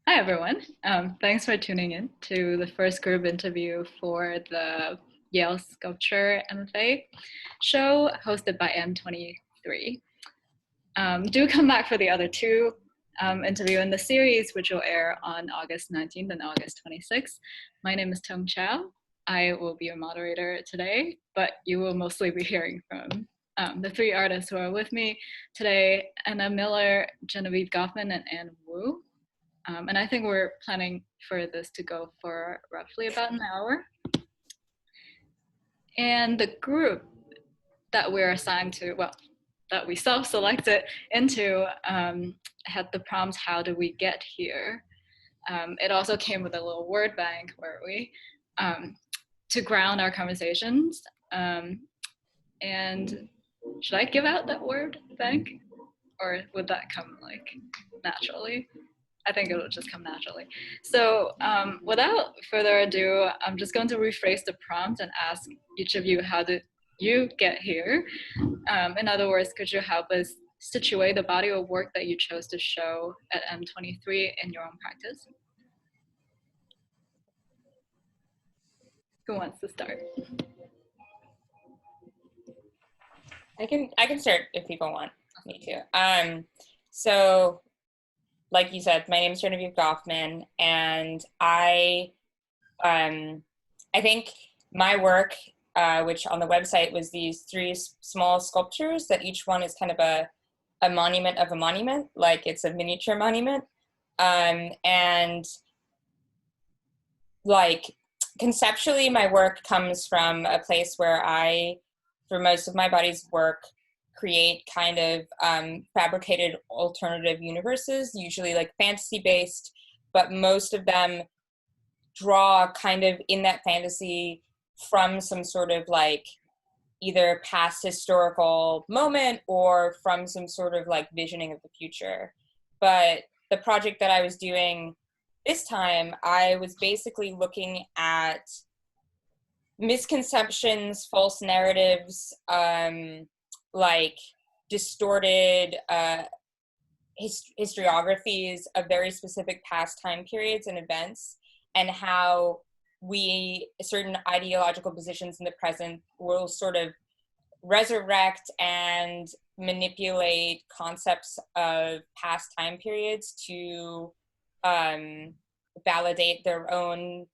Hi, everyone. Thanks for tuning in to the first group interview for the Yale Sculpture MFA show hosted by M23. Do come back for the other two interview in the series, which will air on August 19th and August 26th. My name is Tung Chau. I will be your moderator today, but you will mostly be hearing from the three artists who are with me today, Anna Miller, Genevieve Goffman, and Anne Wu. And I think we're planning for this to go for roughly about an hour. And the group that we're assigned to, well, that we self-selected into had the prompts, how do we get here? It also came with a little word bank where we, to ground our conversations. And should I give out that word bank? Or would that come like naturally? I think it'll just come naturally. So without further ado, I'm just going to rephrase the prompt and ask each of you, how did you get here? In other words, could you help us situate the body of work that you chose to show at M23 in your own practice? Who wants to start? I can start if people want me to. So, like you said, my name is Genevieve Goffman, and I think my work, which on the website was these three small sculptures that each one is kind of a monument of a monument, like it's a miniature monument, and like conceptually, my work comes from a place where I, for most of my body's work, create kind of fabricated alternative universes, usually like fantasy-based, but most of them draw kind of in that fantasy from some sort of like either past historical moment or from some sort of like visioning of the future. But the project that I was doing this time, I was basically looking at misconceptions, false narratives, like distorted historiographies of very specific past time periods and events, and how we, certain ideological positions in the present, will sort of resurrect and manipulate concepts of past time periods to validate their own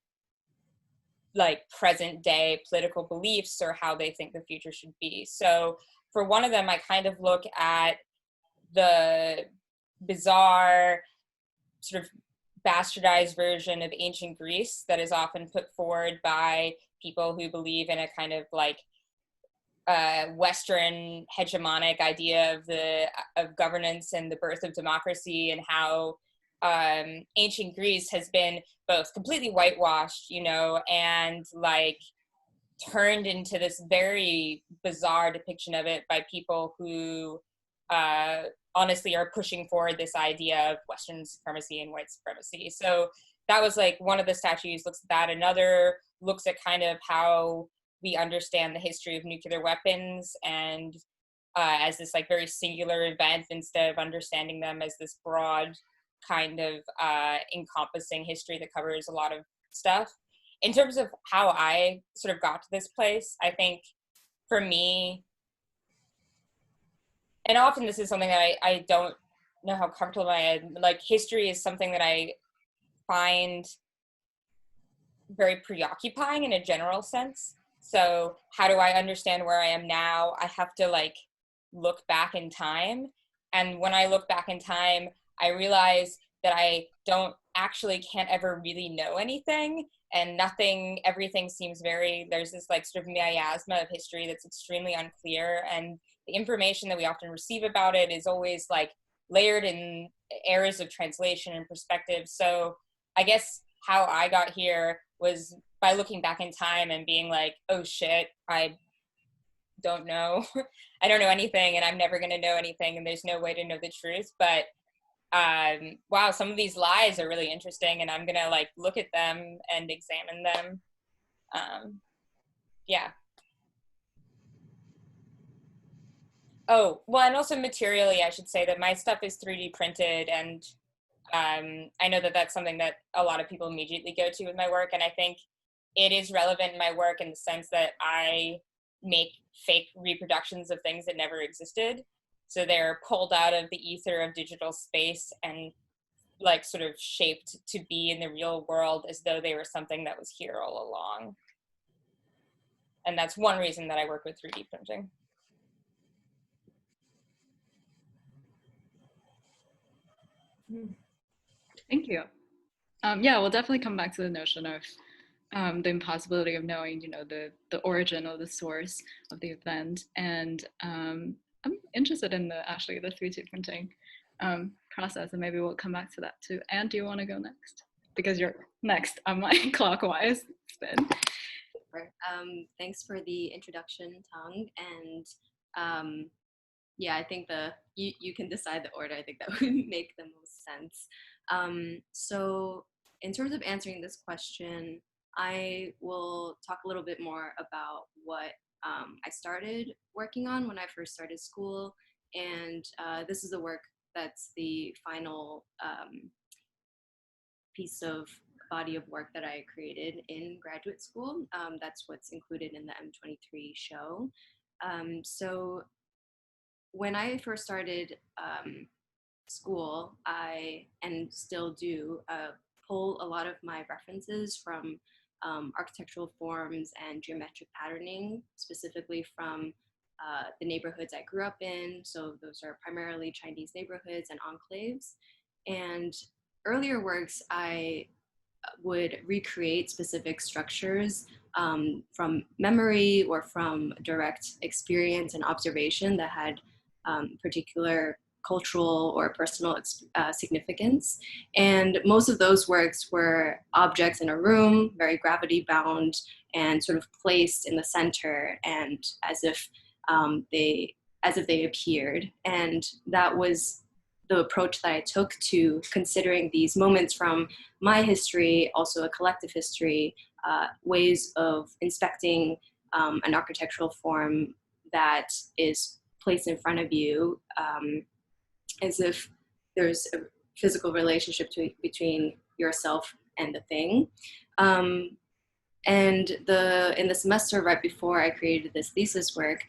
like present day political beliefs or how they think the future should be. So for one of them, I kind of look at the bizarre sort of bastardized version of ancient Greece that is often put forward by people who believe in a kind of like Western hegemonic idea of governance and the birth of democracy, and how ancient Greece has been both completely whitewashed, you know, and like turned into this very bizarre depiction of it by people who honestly are pushing forward this idea of Western supremacy and white supremacy. So that was like one of the statues looks at that. Another looks at kind of how we understand the history of nuclear weapons and as this like very singular event instead of understanding them as this broad kind of encompassing history that covers a lot of stuff. In terms of how I sort of got to this place, I think for me, and often this is something that I don't know how comfortable I am, like history is something that I find very preoccupying in a general sense. So how do I understand where I am now? I have to like look back in time. And when I look back in time, I realize that I can't ever really know anything, and everything seems there's this like sort of miasma of history that's extremely unclear, and the information that we often receive about it is always like layered in errors of translation and perspective. So I guess how I got here was by looking back in time and being like, oh shit, I don't know. I don't know anything, and I'm never going to know anything, and there's no way to know the truth. But wow, some of these lies are really interesting, and I'm going to like look at them and examine them. Yeah. Oh, well, and also materially, I should say that my stuff is 3D printed, and I know that that's something that a lot of people immediately go to with my work, and I think it is relevant in my work in the sense that I make fake reproductions of things that never existed. So they're pulled out of the ether of digital space and like sort of shaped to be in the real world as though they were something that was here all along. And that's one reason that I work with 3D printing. Thank you. Yeah, we'll definitely come back to the notion of the impossibility of knowing, the origin or the source of the event. And I'm interested in the 3D printing process, and maybe we'll come back to that too. Anne, do you want to go next? Because you're next on my clockwise spin. Thanks for the introduction, Tung. And yeah, I think you can decide the order. I think that would make the most sense. So in terms of answering this question, I will talk a little bit more about what I started working on when I first started school. And this is the work that's the final piece of body of work that I created in graduate school. That's what's included in the M23 show. So when I first started school, and still do, pull a lot of my references from architectural forms and geometric patterning, specifically from the neighborhoods I grew up in. So those are primarily Chinese neighborhoods and enclaves. And earlier works, I would recreate specific structures from memory or from direct experience and observation that had particular cultural or personal significance. And most of those works were objects in a room, very gravity bound, and sort of placed in the center, and as if they appeared. And that was the approach that I took to considering these moments from my history, also a collective history, ways of inspecting an architectural form that is placed in front of you, as if there's a physical relationship between yourself and the thing. And in the semester right before I created this thesis work,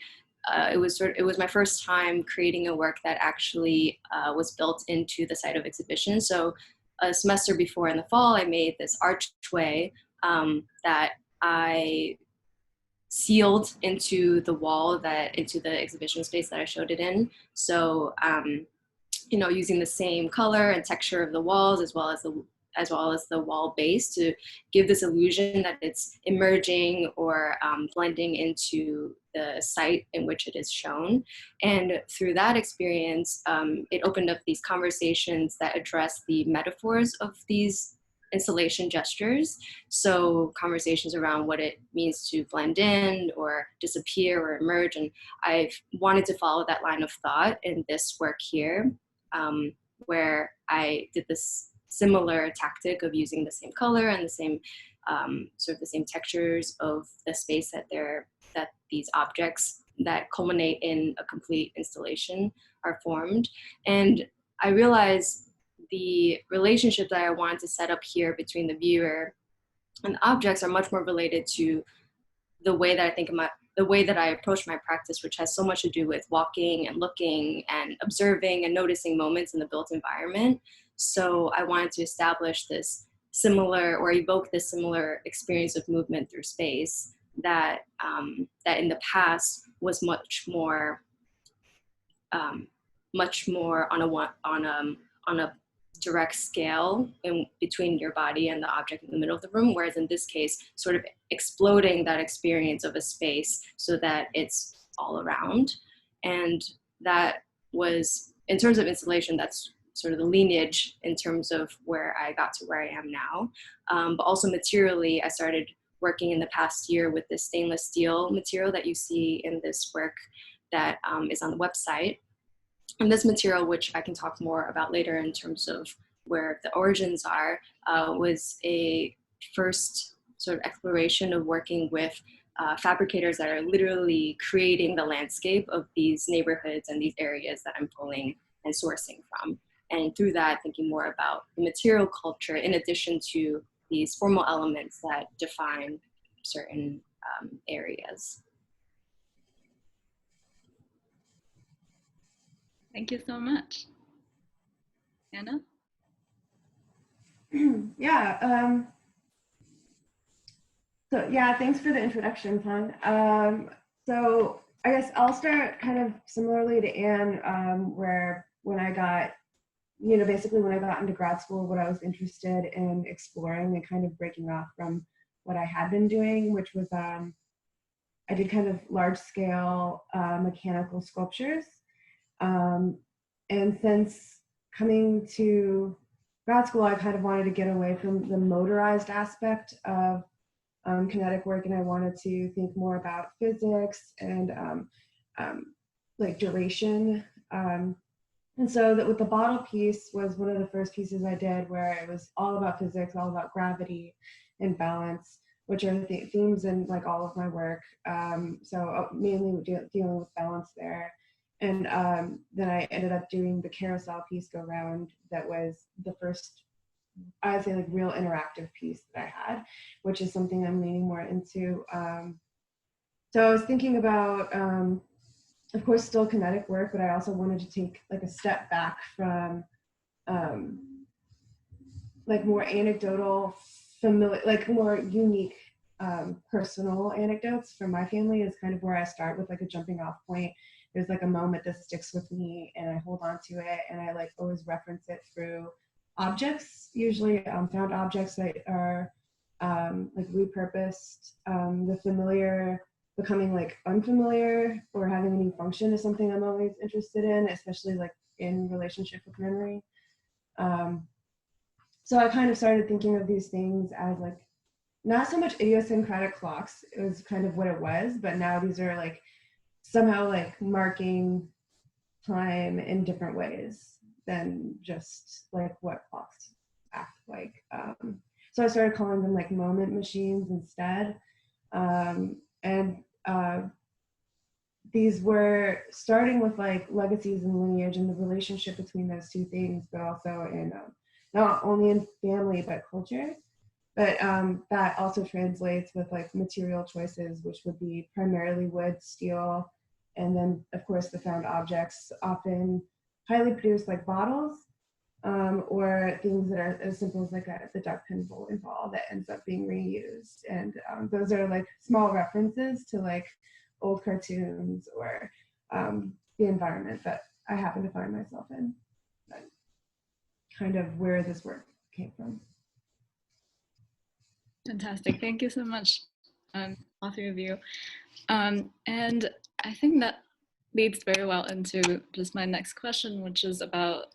it was my first time creating a work that actually was built into the site of exhibition. So a semester before in the fall, I made this archway that I sealed into the wall, into the exhibition space that I showed it in. So using the same color and texture of the walls as well as the wall base to give this illusion that it's emerging or blending into the site in which it is shown. And through that experience, it opened up these conversations that address the metaphors of these installation gestures. So conversations around what it means to blend in or disappear or emerge. And I've wanted to follow that line of thought in this work here, where I did this similar tactic of using the same color and the same sort of the same textures of the space that these objects that culminate in a complete installation are formed. And I realized the relationship that I wanted to set up here between the viewer and the objects are much more related to the way that the way that I approach my practice, which has so much to do with walking and looking and observing and noticing moments in the built environment. So I wanted to establish this similar or evoke this similar experience of movement through space that in the past was much more on a direct scale in between your body and the object in the middle of the room, whereas in this case, sort of exploding that experience of a space so that it's all around. And that was, in terms of installation, that's sort of the lineage in terms of where I got to where I am now. But also materially, I started working in the past year with this stainless steel material that you see in this work that is on the website. And this material, which I can talk more about later in terms of where the origins are, was a first sort of exploration of working with fabricators that are literally creating the landscape of these neighborhoods and these areas that I'm pulling and sourcing from. and through that, thinking more about the material culture in addition to these formal elements that define certain areas. Thank you so much. Anna? Yeah. So yeah, thanks for the introduction, Peng. So I guess I'll start kind of similarly to Anne, where when I got, basically when I got into grad school, what I was interested in exploring and kind of breaking off from what I had been doing, which was I did kind of large scale mechanical sculptures. And since coming to grad school, I kind of wanted to get away from the motorized aspect of kinetic work, and I wanted to think more about physics and like duration. And so that with the bottle piece was one of the first pieces I did where it was all about physics, all about gravity and balance, which are the themes in like all of my work. So mainly dealing with balance there. And then I ended up doing the Carousel piece go round that was the first, I'd say, like real interactive piece that I had, which is something I'm leaning more into. So I was thinking about, of course, still kinetic work, but I also wanted to take like a step back from like more anecdotal, familiar, like more unique personal anecdotes from my family is kind of where I start with like a jumping off point. There's like a moment that sticks with me and I hold on to it, and I like always reference it through objects, usually found objects that are like repurposed. The familiar becoming like unfamiliar or having a new function is something I'm always interested in, especially like in relationship with memory. So I kind of started thinking of these things as like not so much idiosyncratic clocks, it was kind of what it was, but now these are like somehow like marking time in different ways than just like what clocks act like. So I started calling them like moment machines instead. These were starting with like legacies and lineage and the relationship between those two things, but also in not only in family but culture. But that also translates with like material choices, which would be primarily wood, steel, and then of course the found objects, often highly produced like bottles, or things that are as simple as like the duck pin bowling ball that ends up being reused. And those are like small references to like old cartoons or the environment that I happen to find myself in. That's kind of where this work came from. Fantastic. Thank you so much, all three of you. And I think that leads very well into just my next question, which is about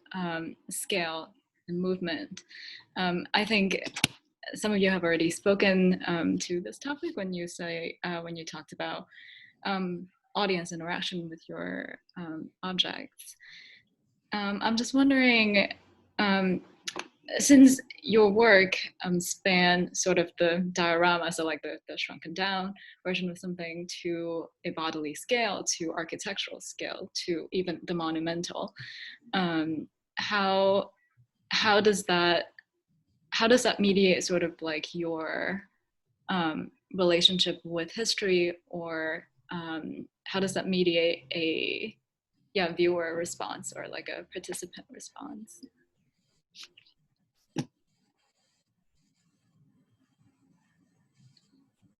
scale and movement. I think some of you have already spoken to this topic when you talked about audience interaction with your objects. I'm just wondering, since your work span sort of the diorama, so like the shrunken down version of something, to a bodily scale, to architectural scale, to even the monumental, how does that mediate sort of like your relationship with history, or how does that mediate a viewer response or like a participant response?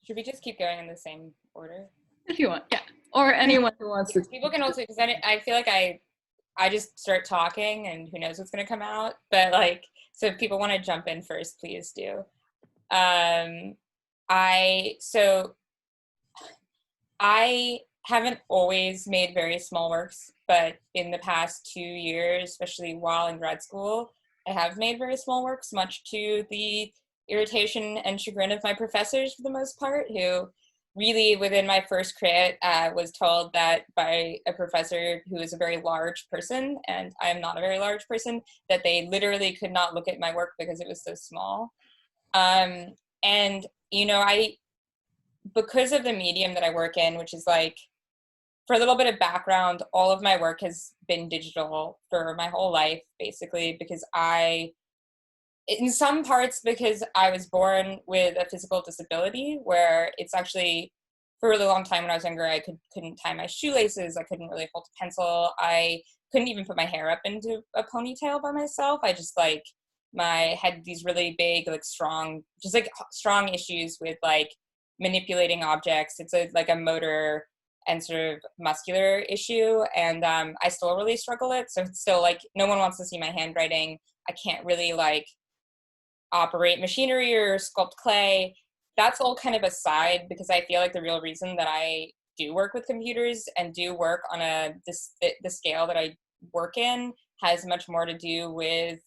Should we just keep going in the same order? If you want, yeah. Or anyone who wants to. People can also, because I feel like I just start talking and who knows what's going to come out. But like, so if people want to jump in first, please do. I haven't always made very small works, but in the past 2 years, especially while in grad school, I have made very small works, much to the irritation and chagrin of my professors for the most part, who really within my first crit was told that by a professor who is a very large person, and I am not a very large person, that they literally could not look at my work because it was so small. And, you know, because of the medium that I work in, which is like for a little bit of background, all of my work has been digital for my whole life, basically, because in some parts because I was born with a physical disability where it's actually, for a really long time when I was younger, I couldn't tie my shoelaces, I couldn't really hold a pencil, I couldn't even put my hair up into a ponytail by myself. I just had these really big, strong issues with manipulating objects. It's like a motor and sort of muscular issue, and I still really struggle it. So it's still no one wants to see my handwriting. I can't really operate machinery or sculpt clay. That's all kind of aside, because I feel like the real reason that I do work with computers and do work on the scale that I work in has much more to do with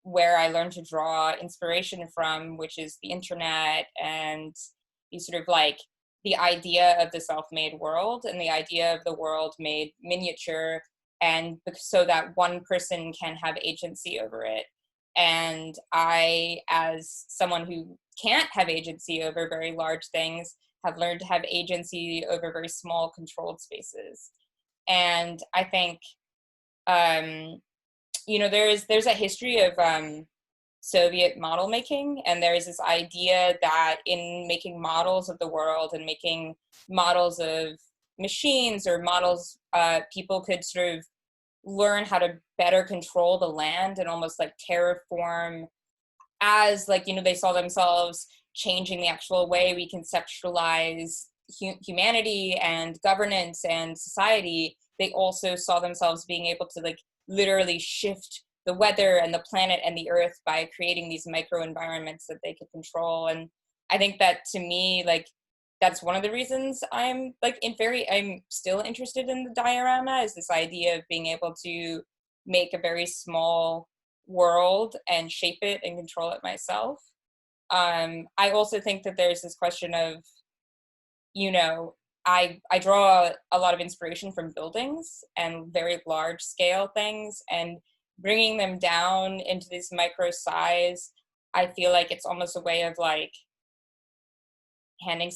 where I learned to draw inspiration from, which is the internet and the sort of the idea of the self-made world and the idea of the world made miniature, and so that one person can have agency over it. And I, as someone who can't have agency over very large things, have learned to have agency over very small controlled spaces. And I think, there's a history of Soviet model making, and there's this idea that in making models of the world and making models of machines or models, people could sort of learn how to better control the land and almost terraform, as they saw themselves changing the actual way we conceptualize humanity and governance and society. They also saw themselves being able to literally shift the weather and the planet and the earth by creating these micro environments that they could control. And I think that, to me, that's one of the reasons I'm I'm still interested in the diorama, is this idea of being able to make a very small world and shape it and control it myself. I also think that there's this question of, I draw a lot of inspiration from buildings and very large scale things, and bringing them down into this micro size, I feel like it's almost a way of handing,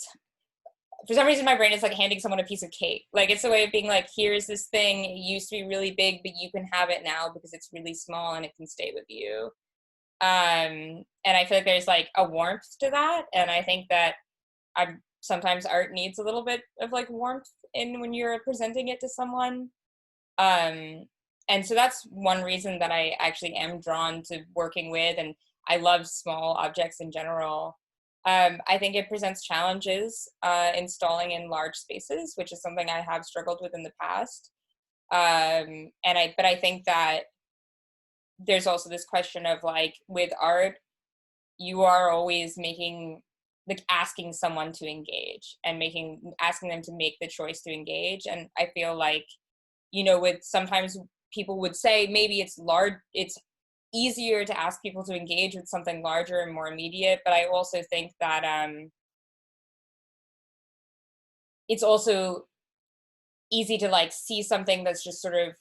for some reason my brain is handing someone a piece of cake. It's a way of being here's this thing, it used to be really big, but you can have it now because it's really small and it can stay with you. And I feel like there's a warmth to that, and I think that sometimes art needs a little bit of warmth in when you're presenting it to someone. And so that's one reason that I actually am drawn to working with, and I love small objects in general. I think it presents challenges installing in large spaces, which is something I have struggled with in the past. But I think that there's also this question of with art, you are always making, asking someone to engage and asking them to make the choice to engage. And I feel with sometimes people would say maybe it's easier to ask people to engage with something larger and more immediate, but I also think that it's also easy to see something that's just sort of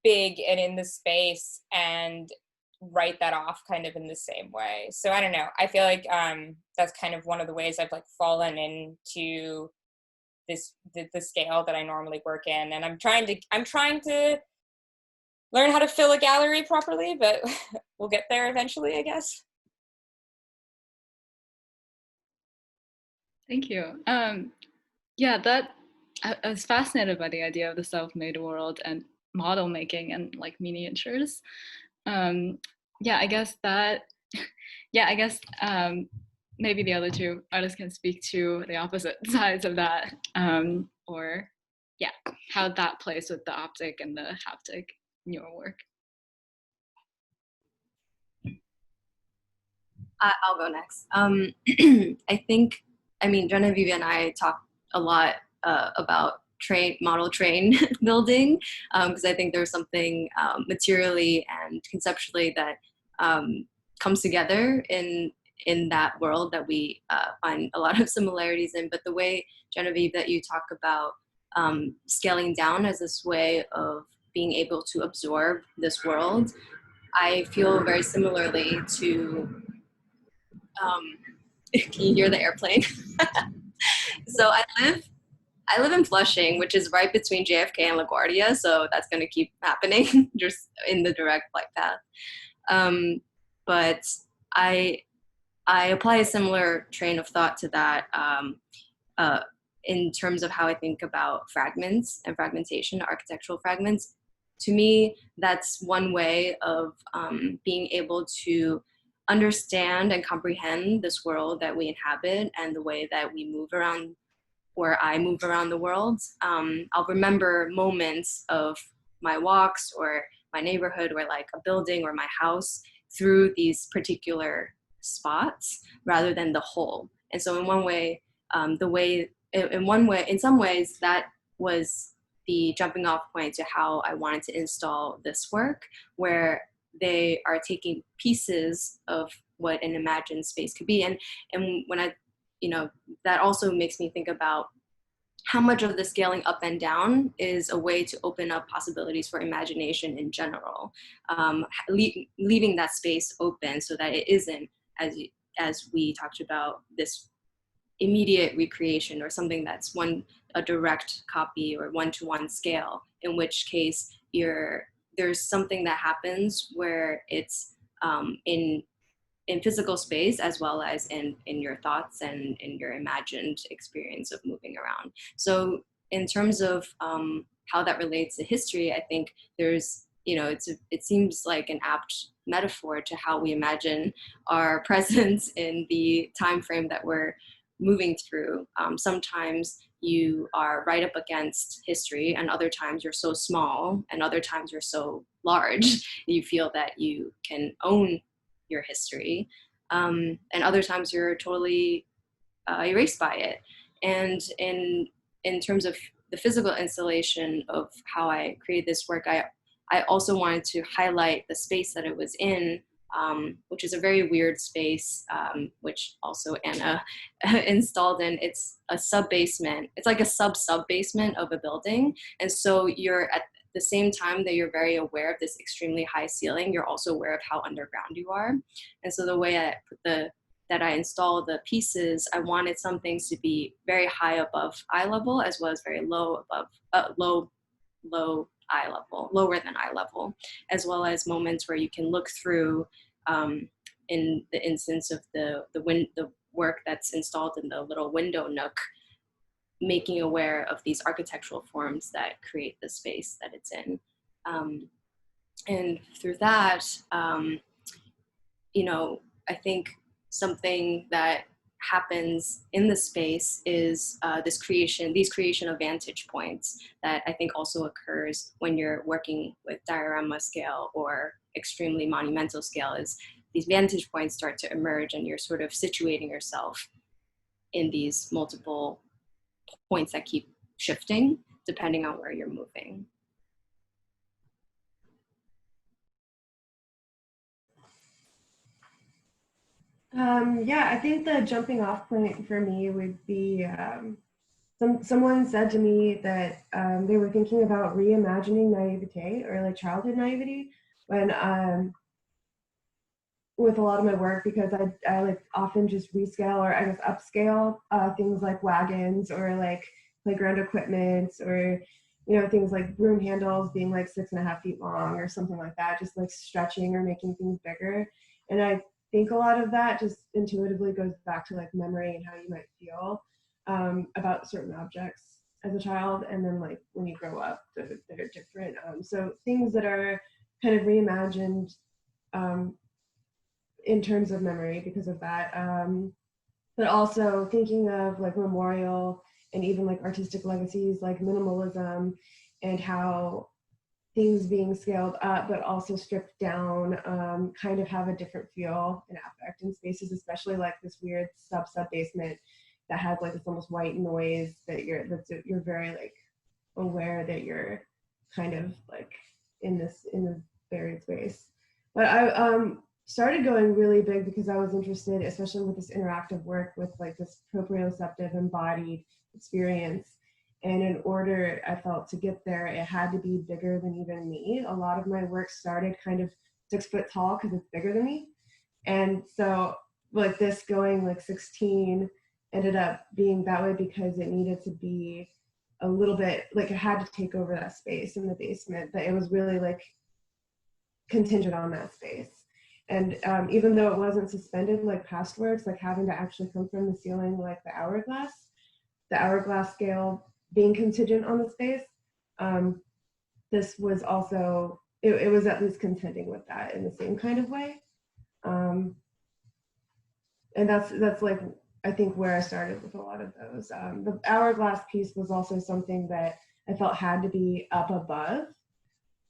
big and in the space and write that off kind of in the same way. So I don't know, I feel that's kind of one of the ways I've fallen into the scale that I normally work in, and I'm trying to learn how to fill a gallery properly, but we'll get there eventually, I guess. Thank you. Yeah, I was fascinated by the idea of the self-made world and model making and miniatures. Yeah, I guess maybe the other two artists can speak to the opposite sides of that, or yeah, how that plays with the optic and the haptic in your work. I'll go next. I think, Genevieve and I talked a lot about model train building, because I think there's something materially and conceptually that comes together in that world that we find a lot of similarities in. But the way, Genevieve, that you talk about scaling down as this way of being able to absorb this world, I feel very similarly to, can you hear the airplane? So I I live in Flushing, which is right between JFK and LaGuardia, so that's going to keep happening just in the direct flight path. But I apply a similar train of thought to that in terms of how I think about fragments and fragmentation, architectural fragments. To me, that's one way of being able to understand and comprehend this world that we inhabit and the way that we move around, or I move around the world. I'll remember moments of my walks or my neighborhood or like a building or my house through these particular spots rather than the whole. And so in one way, in some ways that was the jumping off point to how I wanted to install this work, where they are taking pieces of what an imagined space could be. And when I, that also makes me think about how much of the scaling up and down is a way to open up possibilities for imagination in general, leaving that space open so that it isn't, as we talked about, this immediate recreation or something that's a direct copy or one-to-one scale, in which case there's something that happens where it's in physical space as well as in your thoughts and in your imagined experience of moving around. So in terms of how that relates to history, I think there's, it seems like an apt metaphor to how we imagine our presence in the time frame that we're moving through. Sometimes you are right up against history, and other times you're so small, and other times you're so large, you feel that you can own your history, and other times you're totally erased by it. And in terms of the physical installation of how I created this work, I also wanted to highlight the space that it was in, which is a very weird space, which also Anna installed in. It's a sub-basement. It's like a sub-basement of a building. And so you're at the same time that you're very aware of this extremely high ceiling, you're also aware of how underground you are. And so the way that I installed the pieces, I wanted some things to be very high above eye level, as well as very low above, low eye level, lower than eye level, as well as moments where you can look through, in the instance of the work that's installed in the little window nook, making aware of these architectural forms that create the space that it's in. And through that, I think something that happens in the space is these creation of vantage points that I think also occurs when you're working with diorama scale or extremely monumental scale, is these vantage points start to emerge and you're sort of situating yourself in these multiple points that keep shifting depending on where you're moving. Yeah, I think the jumping off point for me would be someone said to me that they were thinking about reimagining naivete or like childhood naivety when with a lot of my work, because I like often just rescale or I guess upscale things like wagons or like playground equipment, or things like broom handles being like 6.5 feet long or something like that, just like stretching or making things bigger. And I think a lot of that just intuitively goes back to like memory and how you might feel about certain objects as a child, and then like when you grow up they're different. So things that are kind of reimagined in terms of memory because of that, but also thinking of like memorial and even like artistic legacies like minimalism, and how things being scaled up but also stripped down kind of have a different feel and affect in spaces, especially like this weird sub basement that has like this almost white noise that you're very like aware that you're kind of like in this buried space. But I started going really big because I was interested, especially with this interactive work, with like this proprioceptive embodied experience. And in order, I felt, to get there, it had to be bigger than even me. A lot of my work started kind of 6 foot tall because it's bigger than me. And so like this going like 16 ended up being that way because it needed to be a little bit like it had to take over that space in the basement, that it was really like contingent on that space. And even though it wasn't suspended like past works, like having to actually come from the ceiling, like the hourglass scale being contingent on the space, this was also, it was at least contending with that in the same kind of way. And that's like, I think where I started with a lot of those. The hourglass piece was also something that I felt had to be up above,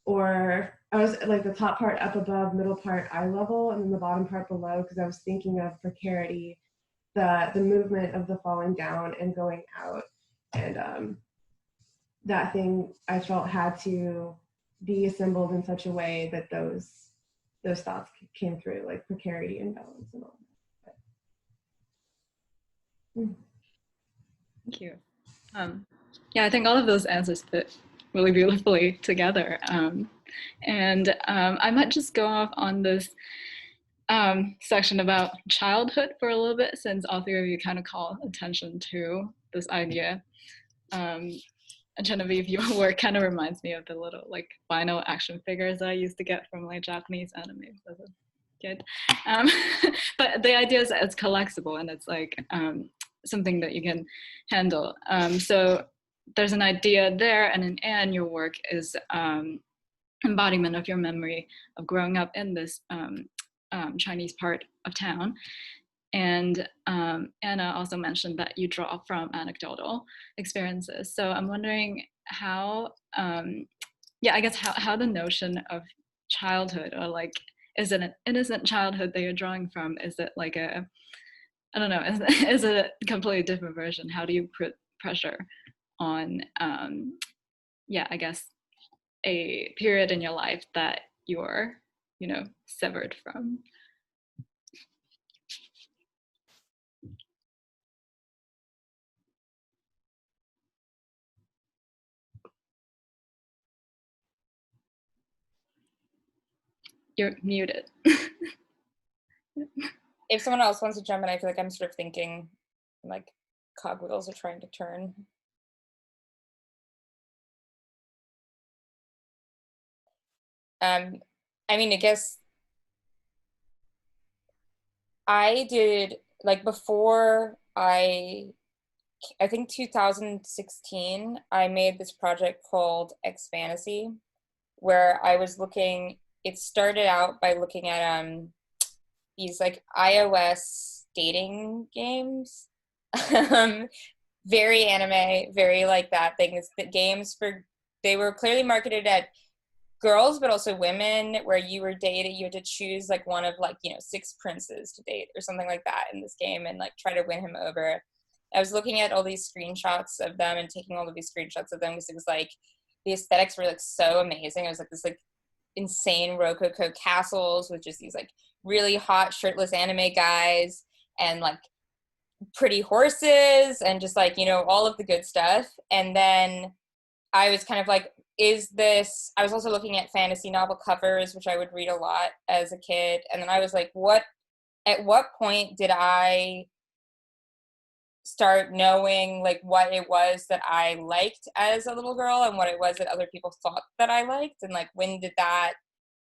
or I was like the top part up above, middle part eye level, and then the bottom part below, because I was thinking of precarity, the movement of the falling down and going out. And that thing I felt had to be assembled in such a way that those thoughts came through, like precarity and balance and all that. Thank you. Yeah, I think all of those answers fit really beautifully together. I might just go off on this section about childhood for a little bit, since all three of you kind of call attention to this idea. Genevieve, your work kind of reminds me of the little like vinyl action figures I used to get from like Japanese anime as a kid. But the idea is that it's collectible and it's like something that you can handle. So there's an idea there, and in Anne, your work is embodiment of your memory of growing up in this Chinese part of town. And Anna also mentioned that you draw from anecdotal experiences. So I'm wondering how, I guess how the notion of childhood, or like, is it an innocent childhood that you're drawing from? Is it like a, I don't know, is it a completely different version? How do you put pressure on, I guess, a period in your life that you're, severed from? You're muted. If someone else wants to jump in, I feel like I'm sort of thinking like cogwheels are trying to turn. I mean, I guess I did, like, before I think 2016, I made this project called X Fantasy, where I was looking, it started out by looking at these like iOS dating games. Very anime, very like that thing. It's the games they were clearly marketed at girls, but also women, where you were dated, you had to choose like one of like, 6 princes to date or something like that in this game, and like try to win him over. I was looking at all these screenshots of them and taking all of these screenshots of them, because it was like, the aesthetics were like so amazing. It was like this like insane Rococo castles with just these like really hot shirtless anime guys and like pretty horses and just like, all of the good stuff. And then I was kind of like, I was also looking at fantasy novel covers, which I would read a lot as a kid. And then I was like, at what point did I start knowing like what it was that I liked as a little girl and what it was that other people thought that I liked? And like, when did that,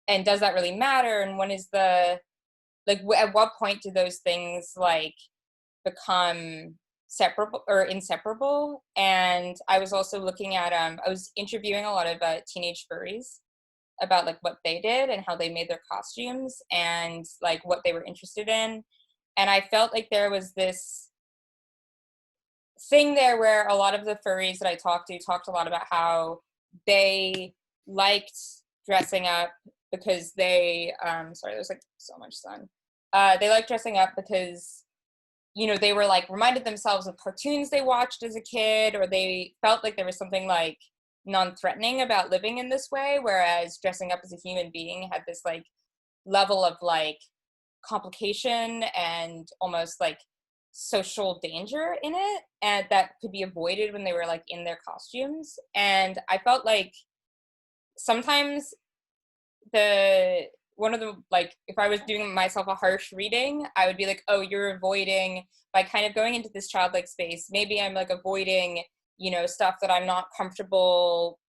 and does that really matter? And when is at what point do those things like become separable or inseparable? And I was also looking at I was interviewing a lot of teenage furries about like what they did and how they made their costumes and like what they were interested in. And I felt like there was this thing there where a lot of the furries that I talked a lot about how they liked dressing up because they sorry, there's like so much sun. They liked dressing up because they were like reminded themselves of cartoons they watched as a kid, or they felt like there was something like non-threatening about living in this way, whereas dressing up as a human being had this like level of like complication and almost like social danger in it, and that could be avoided when they were like in their costumes. And I felt like sometimes one of the, like, if I was doing myself a harsh reading, I would be like, oh, you're avoiding, by kind of going into this childlike space, maybe I'm like avoiding you know, stuff that I'm not comfortable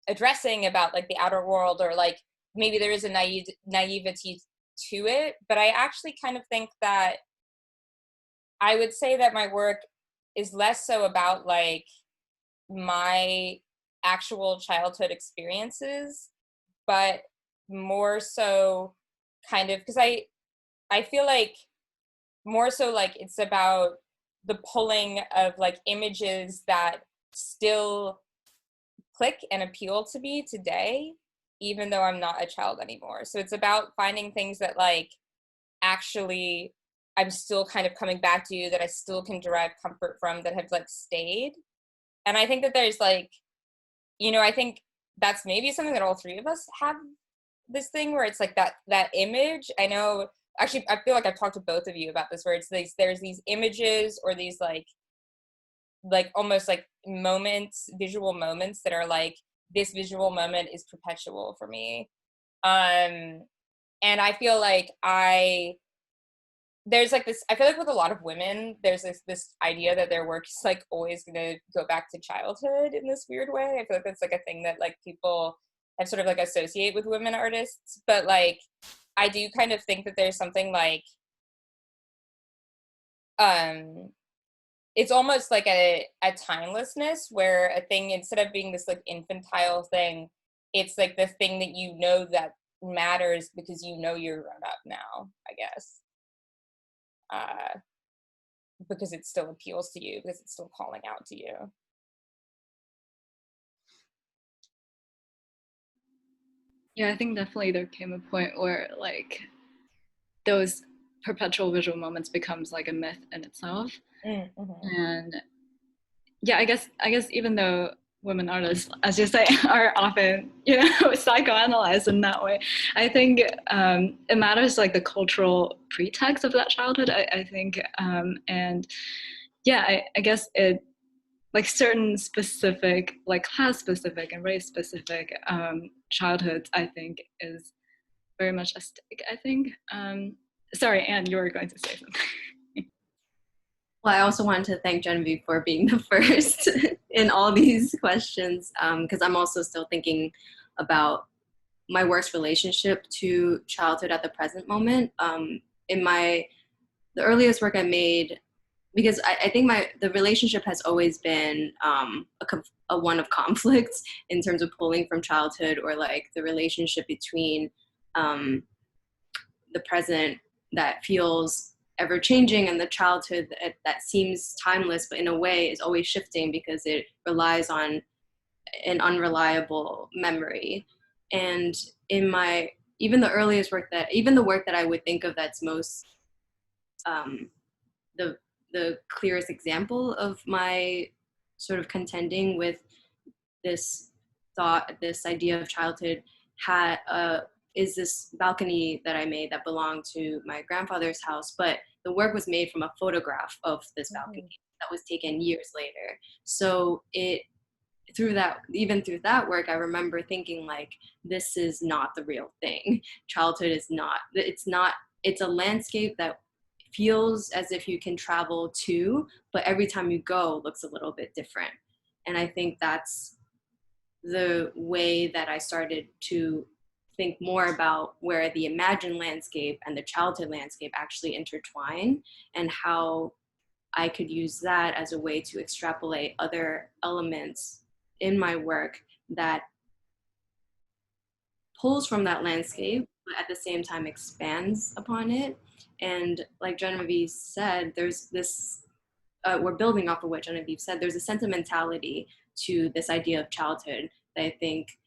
addressing about like the outer world, or like maybe there is a naivety to it. But I actually kind of think that I would say that my work is less so about like my actual childhood experiences, but more so kind of, because I feel like more so like it's about the pulling of like images that still click and appeal to me today, even though I'm not a child anymore. So it's about finding things that like actually I'm still kind of coming back to, that I still can derive comfort from, that have like stayed. And I think that there's like, you know, I think that's maybe something that all three of us have, this thing where it's like that image. I know, actually, I feel like I've talked to both of you about this, where it's there's these images, or these like almost like moments, visual moments that are like, this visual moment is perpetual for me. And I feel like there's like this, I feel like with a lot of women, there's this idea that their work is like always gonna go back to childhood in this weird way. I feel like that's like a thing that like people have sort of like associate with women artists. But like, I do kind of think that there's something like, it's almost like a timelessness, where a thing, instead of being this like infantile thing, it's like the thing that you know that matters because you know you're grown up now, I guess. Because it still appeals to you, because it's still calling out to you. Yeah, I think definitely there came a point where like those perpetual visual moments becomes like a myth in itself. Mm-hmm. And yeah, I guess even though women artists, as you say, are often, you know, psychoanalyzed in that way, I think it matters like the cultural pretext of that childhood. I think, and yeah, I guess it, like certain specific, like class specific and race specific childhoods, I think is very much a stake. I think. Sorry, Anne, you were going to say something. Well, I also wanted to thank Genevieve for being the first in all these questions, because I'm also still thinking about my work's relationship to childhood at the present moment. In the earliest work I made, because I think the relationship has always been a one of conflict in terms of pulling from childhood, or like the relationship between the present that feels ever changing, and the childhood that seems timeless, but in a way is always shifting because it relies on an unreliable memory. And in even the earliest work even the work that I would think of that's most the clearest example of my sort of contending with this this idea of childhood is this balcony that I made that belonged to my grandfather's house, but the work was made from a photograph of this balcony that was taken years later. So through that work, I remember thinking like, this is not the real thing. Childhood is not, it's a landscape that feels as if you can travel to, but every time you go looks a little bit different. And I think that's the way that I started to think more about where the imagined landscape and the childhood landscape actually intertwine, and how I could use that as a way to extrapolate other elements in my work that pulls from that landscape, but at the same time expands upon it. And like Genevieve said, there's this, we're building off of what Genevieve said, there's a sentimentality to this idea of childhood that I think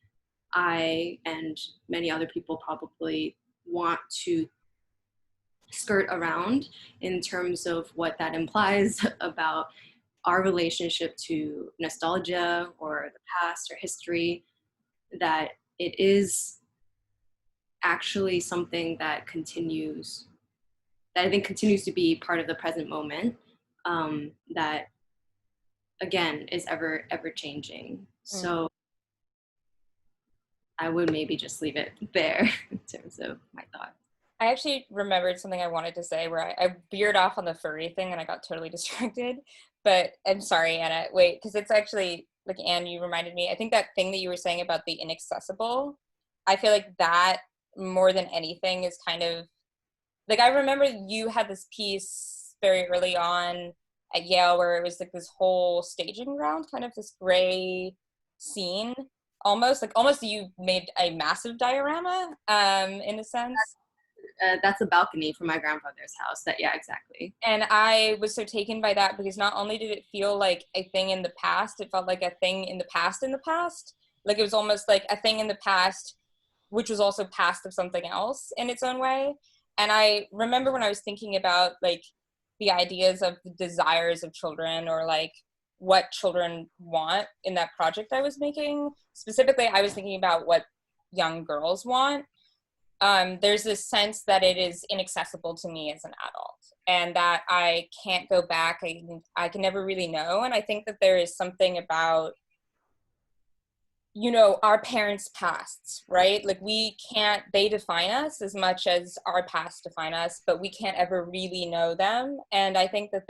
I and many other people probably want to skirt around in terms of what that implies about our relationship to nostalgia or the past or history, that it is actually something that I think continues to be part of the present moment, that again is ever changing. So I would maybe just leave it there in terms of my thoughts. I actually remembered something I wanted to say, where I veered off on the furry thing and I got totally distracted. But I'm sorry, Anna, wait, because it's actually, like, Anne, you reminded me, I think that thing that you were saying about the inaccessible, I feel like that more than anything is kind of, like, I remember you had this piece very early on at Yale where it was like this whole staging ground, kind of this gray scene, almost you made a massive diorama, in a sense. That's a balcony from my grandfather's house. Yeah, exactly. And I was so taken by that because not only did it feel like a thing in the past, it felt like a thing in the past. Like it was almost like a thing in the past, which was also past of something else in its own way. And I remember when I was thinking about like the ideas of the desires of children, or like what children want in that project I was making. Specifically, I was thinking about what young girls want. There's this sense that it is inaccessible to me as an adult, and that I can't go back. I can never really know. And I think that there is something about, you know, our parents' pasts, right? Like they define us as much as our past define us, but we can't ever really know them. And I think that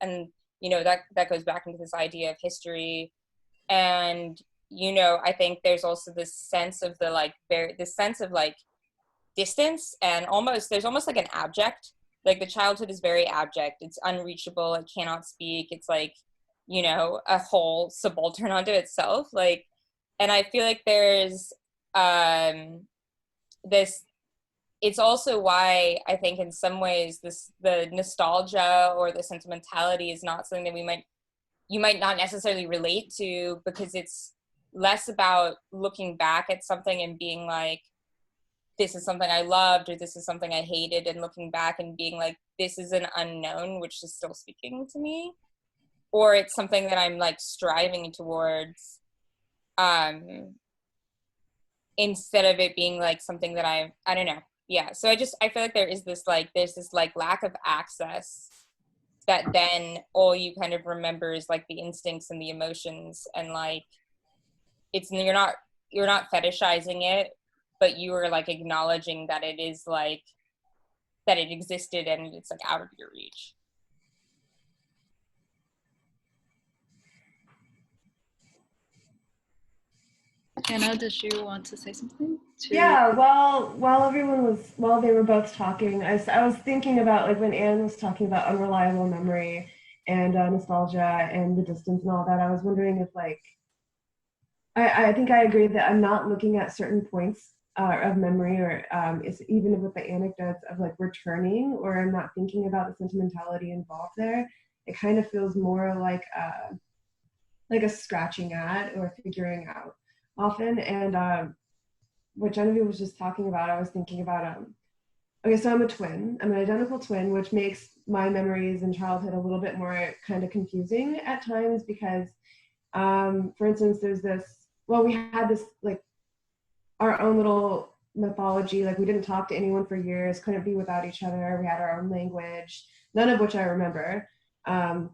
and you know, that goes back into this idea of history. And, you know, I think there's also this sense of this sense of like distance, and there's almost like an abject, like the childhood is very abject, it's unreachable, it cannot speak, it's like, you know, a whole subaltern unto itself, like. And I feel like there's this, it's also why I think in some ways the nostalgia or the sentimentality is not something that you might not necessarily relate to, because it's less about looking back at something and being like, this is something I loved, or this is something I hated, and looking back and being like, this is an unknown which is still speaking to me, or it's something that I'm like striving towards, instead of it being like something that I don't know. Yeah, so I feel like there's this lack of access, that then all you kind of remember is like the instincts and the emotions, and like you're not fetishizing it, but you are like acknowledging that it is like, that it existed and it's like out of your reach. Anna, did you want to say something? Yeah, while they were both talking, I was thinking about like when Anne was talking about unreliable memory and nostalgia and the distance and all that. I was wondering if like, I think I agree that I'm not looking at certain points of memory, or it's even with the anecdotes of like returning, or I'm not thinking about the sentimentality involved there. It kind of feels more like a scratching at or figuring out often. And what Genevieve was just talking about, I was thinking about, okay, so I'm a twin. I'm an identical twin, which makes my memories in childhood a little bit more kind of confusing at times, because, for instance, we had this, like, our own little mythology. Like, we didn't talk to anyone for years, couldn't be without each other. We had our own language, none of which I remember. I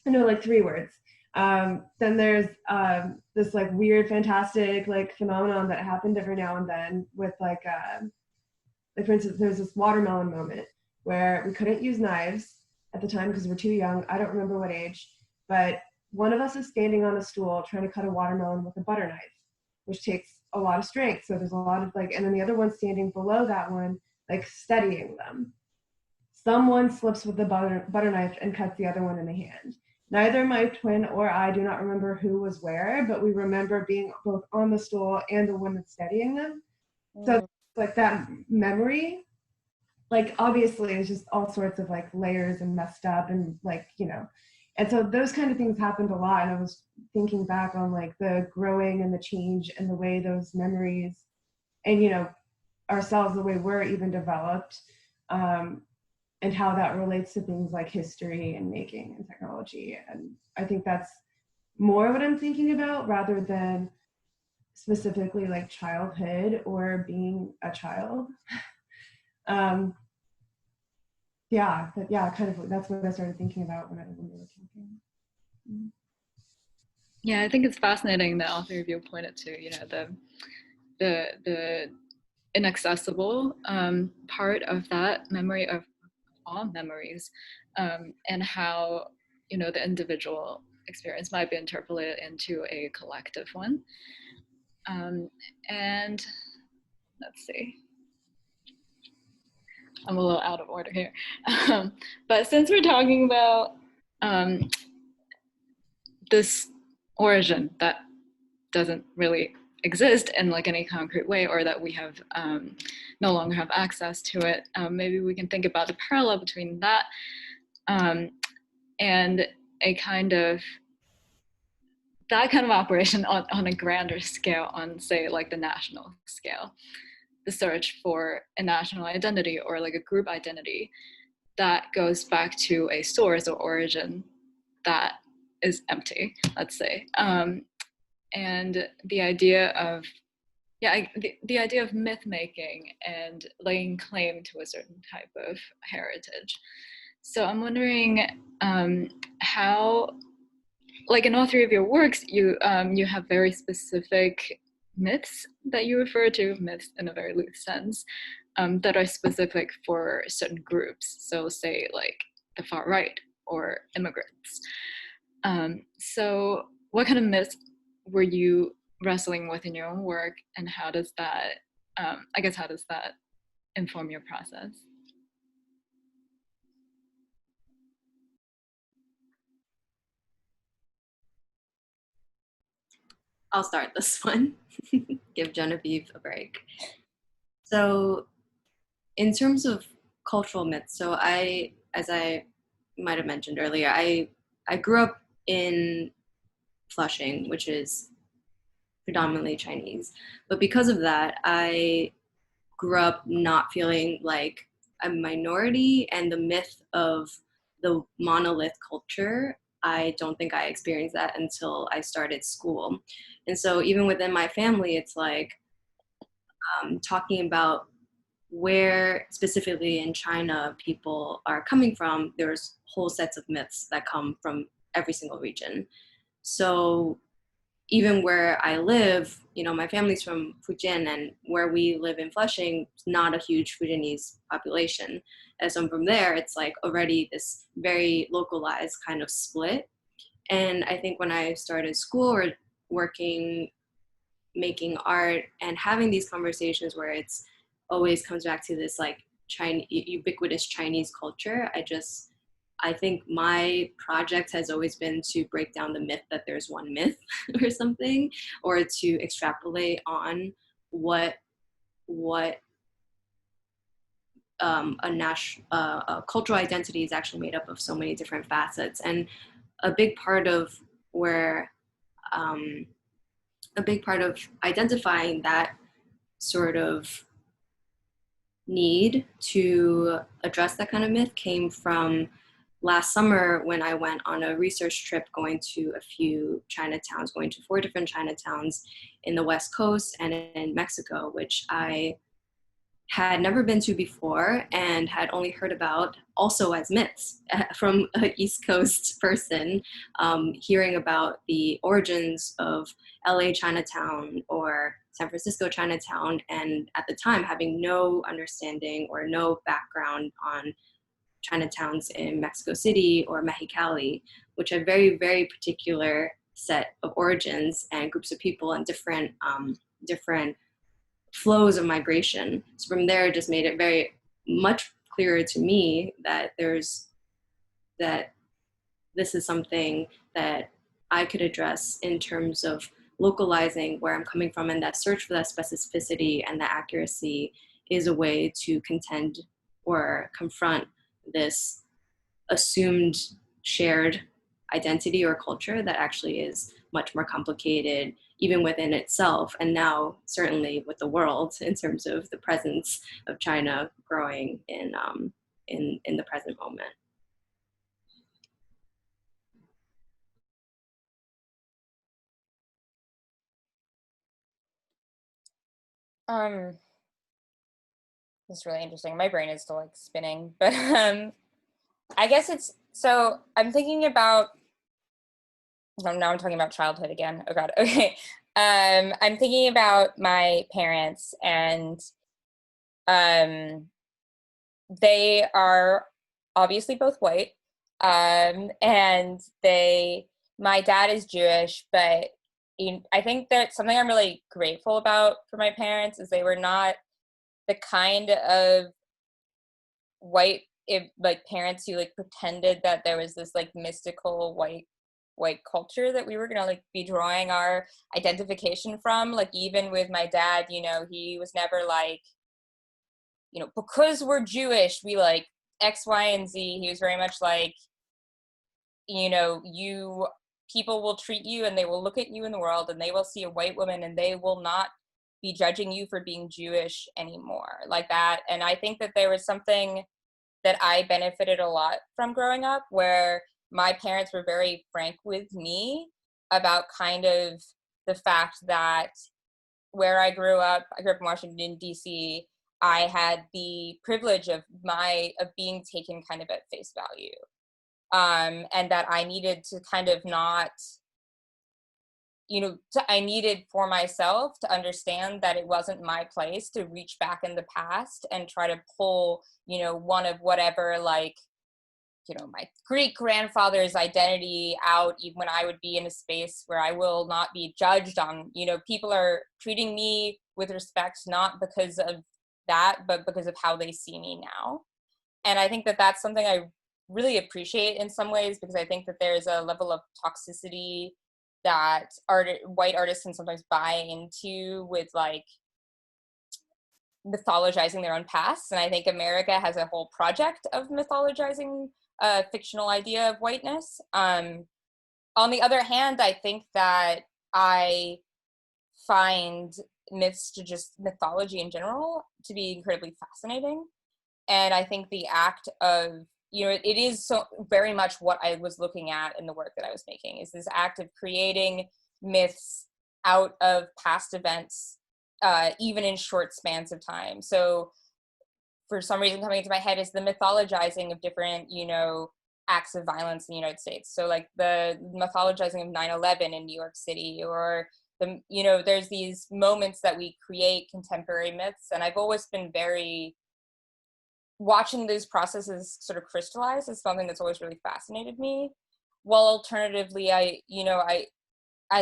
know like 3 words. Then there's this like weird, fantastic like phenomenon that happened every now and then with like for instance, there's this watermelon moment where we couldn't use knives at the time because we're too young. I don't remember what age, but one of us is standing on a stool trying to cut a watermelon with a butter knife, which takes a lot of strength. So there's a lot of like, and then the other one's standing below that one, like studying them. Someone slips with the butter knife and cuts the other one in the hand. Neither my twin or I do not remember who was where, but we remember being both on the stool and the one that's studying them. So like that memory, like obviously it's just all sorts of like layers and messed up and like, you know, and so those kind of things happened a lot. And I was thinking back on like the growing and the change and the way those memories and, you know, ourselves, the way we're even developed, and how that relates to things like history and making and technology. And I think that's more what I'm thinking about rather than specifically like childhood or being a child. Kind of that's what I started thinking about when we were talking. Yeah, I think it's fascinating that all 3 of you pointed to, you know, the inaccessible part of that memory, of all memories, and how you know, the individual experience might be interpolated into a collective one. And let's see, I'm a little out of order here. But since we're talking about this origin that doesn't really exist in like any concrete way, or that we have no longer have access to it, maybe we can think about the parallel between that and a kind of operation on a grander scale, on say like the national scale, the search for a national identity or like a group identity that goes back to a source or origin that is empty, let's say. And the idea of, the idea of myth making and laying claim to a certain type of heritage. So I'm wondering how, like in all three of your works, you have very specific myths that you refer to, myths in a very loose sense, that are specific for certain groups. So say like the far right or immigrants. So what kind of myths were you wrestling with in your own work, and how does that, I guess, how does that inform your process? I'll start this one. Give Genevieve a break. So in terms of cultural myths, so as I might have mentioned earlier, I grew up in Flushing, which is predominantly Chinese. But because of that, I grew up not feeling like a minority, and the myth of the monolith culture, I don't think I experienced that until I started school. And so even within my family, it's like talking about where specifically in China people are coming from, there's whole sets of myths that come from every single region. So even where I live, you know, my family's from Fujian, and where we live in Flushing, not a huge Fujianese population. And so from there, it's like already this very localized kind of split. And I think when I started school or working, making art and having these conversations where it's always comes back to this like ubiquitous Chinese culture, I think my project has always been to break down the myth that there's one myth or something, or to extrapolate on what a cultural identity is actually made up of so many different facets. And a big part of identifying that sort of need to address that kind of myth came from last summer when I went on a research trip going to a few Chinatowns, going to 4 different Chinatowns in the West Coast and in Mexico, which I had never been to before and had only heard about also as myths from an East Coast person, hearing about the origins of LA Chinatown or San Francisco Chinatown, and at the time having no understanding or no background on Chinatowns in Mexico City or Mexicali, which have very, very particular set of origins and groups of people and different flows of migration. So from there, it just made it very much clearer to me that this is something that I could address in terms of localizing where I'm coming from, and that search for that specificity and that accuracy is a way to contend or confront this assumed shared identity or culture that actually is much more complicated even within itself, and now certainly with the world in terms of the presence of China growing in the present moment. This is really interesting. My brain is still like spinning, but I guess it's, so I'm thinking about, now I'm talking about childhood again. Oh God, okay. I'm thinking about my parents, and they are obviously both white. And my dad is Jewish, but I think that something I'm really grateful about for my parents is they were not the kind of white like parents who like pretended that there was this like mystical white culture that we were gonna like be drawing our identification from. Like even with my dad, you know, he was never like, you know, because we're Jewish, we like X, Y, and Z. He was very much like, you know, people will treat you and they will look at you in the world and they will see a white woman and they will not be judging you for being Jewish anymore, like that. And I think that there was something that I benefited a lot from growing up, where my parents were very frank with me about kind of the fact that where I grew up in Washington, D.C., I had the privilege of being taken kind of at face value. And that I needed to kind of not, you know, I needed for myself to understand that it wasn't my place to reach back in the past and try to pull, you know, one of whatever, like, you know, my great grandfather's identity out, even when I would be in a space where I will not be judged on, you know, people are treating me with respect, not because of that, but because of how they see me now. And I think that that's something I really appreciate in some ways, because I think that there's a level of toxicity that white artists can sometimes buy into with like mythologizing their own past. And I think America has a whole project of mythologizing a fictional idea of whiteness. On the other hand, I think that I find mythology in general to be incredibly fascinating. And I think the act of, you know, it is so very much what I was looking at in the work that I was making, is this act of creating myths out of past events, even in short spans of time. So for some reason coming into my head is the mythologizing of different, you know, acts of violence in the United States. So like the mythologizing of 9/11 in New York City, or the, you know, there's these moments that we create contemporary myths. And I've always been very, watching these processes sort of crystallize is something that's always really fascinated me. While alternatively, I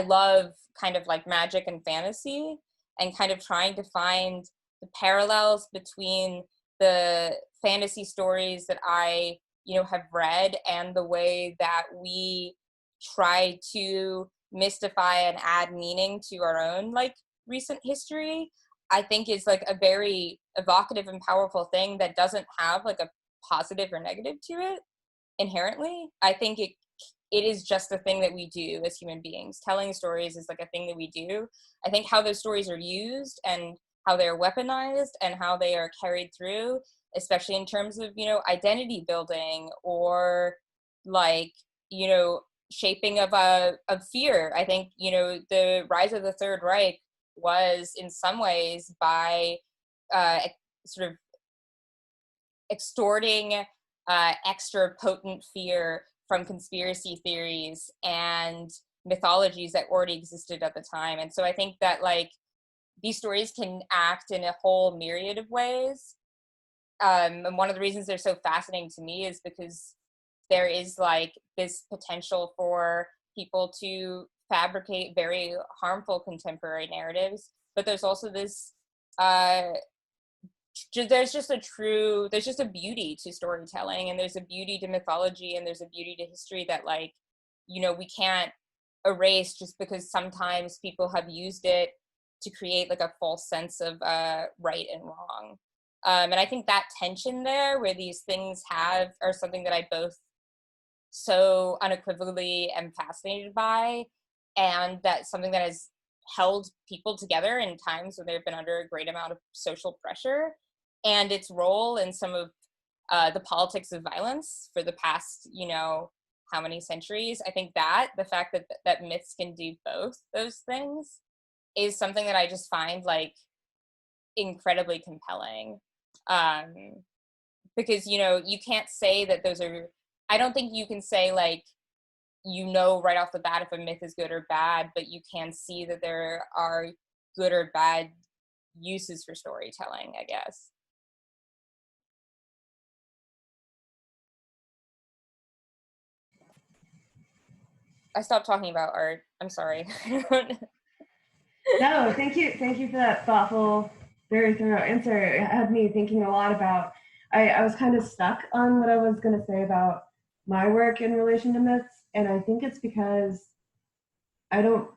love kind of like magic and fantasy, and kind of trying to find the parallels between the fantasy stories that I, you know, have read and the way that we try to mystify and add meaning to our own like recent history, I think is like a very evocative and powerful thing that doesn't have like a positive or negative to it inherently. I think it is just a thing that we do as human beings. Telling stories is like a thing that we do. I think how those stories are used and how they're weaponized and how they are carried through, especially in terms of, you know, identity building or like, you know, shaping of fear. I think, you know, the rise of the Third Reich was in some ways by sort of extorting extra potent fear from conspiracy theories and mythologies that already existed at the time. And so I think that like these stories can act in a whole myriad of ways. And one of the reasons they're so fascinating to me is because there is like this potential for people to fabricate very harmful contemporary narratives, but there's also this there's just a beauty to storytelling, and there's a beauty to mythology, and there's a beauty to history that like, you know, we can't erase just because sometimes people have used it to create like a false sense of right and wrong. And I think that tension there where these things are something that I both so unequivocally am fascinated by, and that's something that has held people together in times when they've been under a great amount of social pressure, and its role in some of the politics of violence for the past, you know, how many centuries. I think that the fact that myths can do both those things is something that I just find like incredibly compelling. Because, you know, you can't say that I don't think you can say like, you know, right off the bat if a myth is good or bad, but you can see that there are good or bad uses for storytelling, I guess. I stopped talking about art. I'm sorry. No, thank you for that thoughtful, very thorough answer. It had me thinking a lot about. I was kind of stuck on what I was going to say about my work in relation to myths, and I think it's because I don't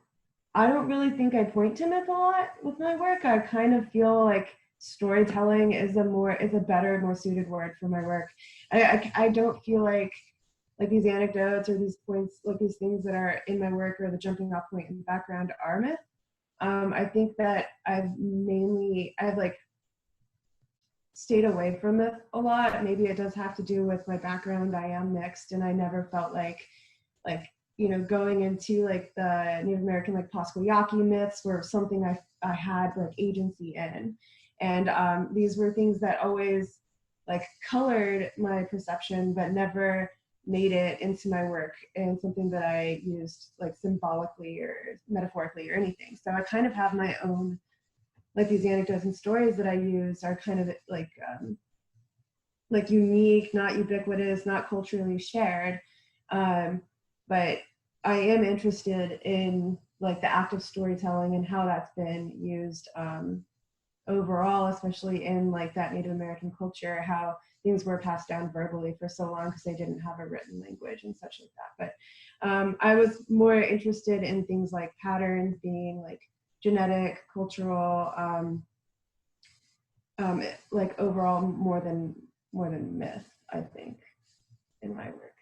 I don't really think I point to myth a lot with my work. I kind of feel like storytelling is a better, more suited word for my work. I don't feel like these anecdotes or these points, like these things that are in my work or the jumping off point in the background are myth. I think that I've like stayed away from it a lot. Maybe it does have to do with my background. I am mixed, and I never felt like going into like the Native American like Pasquayaki myths were something I had like agency in, and these were things that always like colored my perception, but never made it into my work and something that I used like symbolically or metaphorically or anything. So I kind of have my own, like these anecdotes and stories that I use are kind of like unique, not ubiquitous, not culturally shared. But I am interested in like the act of storytelling and how that's been used overall, especially in like that Native American culture, how things were passed down verbally for so long because they didn't have a written language and such like that. But I was more interested in things like patterns being like genetic, cultural, like overall more than myth, I think, in my work.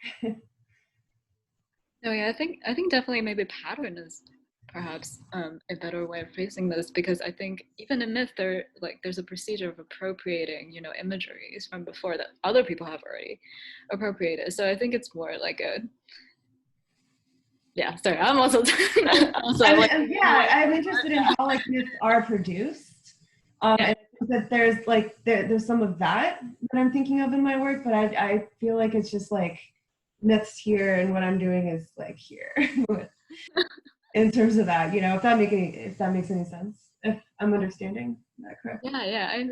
No, yeah, I think definitely maybe pattern is perhaps a better way of phrasing this, because I think even in myth there's a procedure of appropriating, imageries from before that other people have already appropriated. So I think it's more like a sorry, I'm also I'm interested in how like myths are produced. And I think that there's some of that I'm thinking of in my work, but I feel like it's just like myths here, and what I'm doing is like here in terms of that, if that makes any sense, if I'm understanding that correctly. I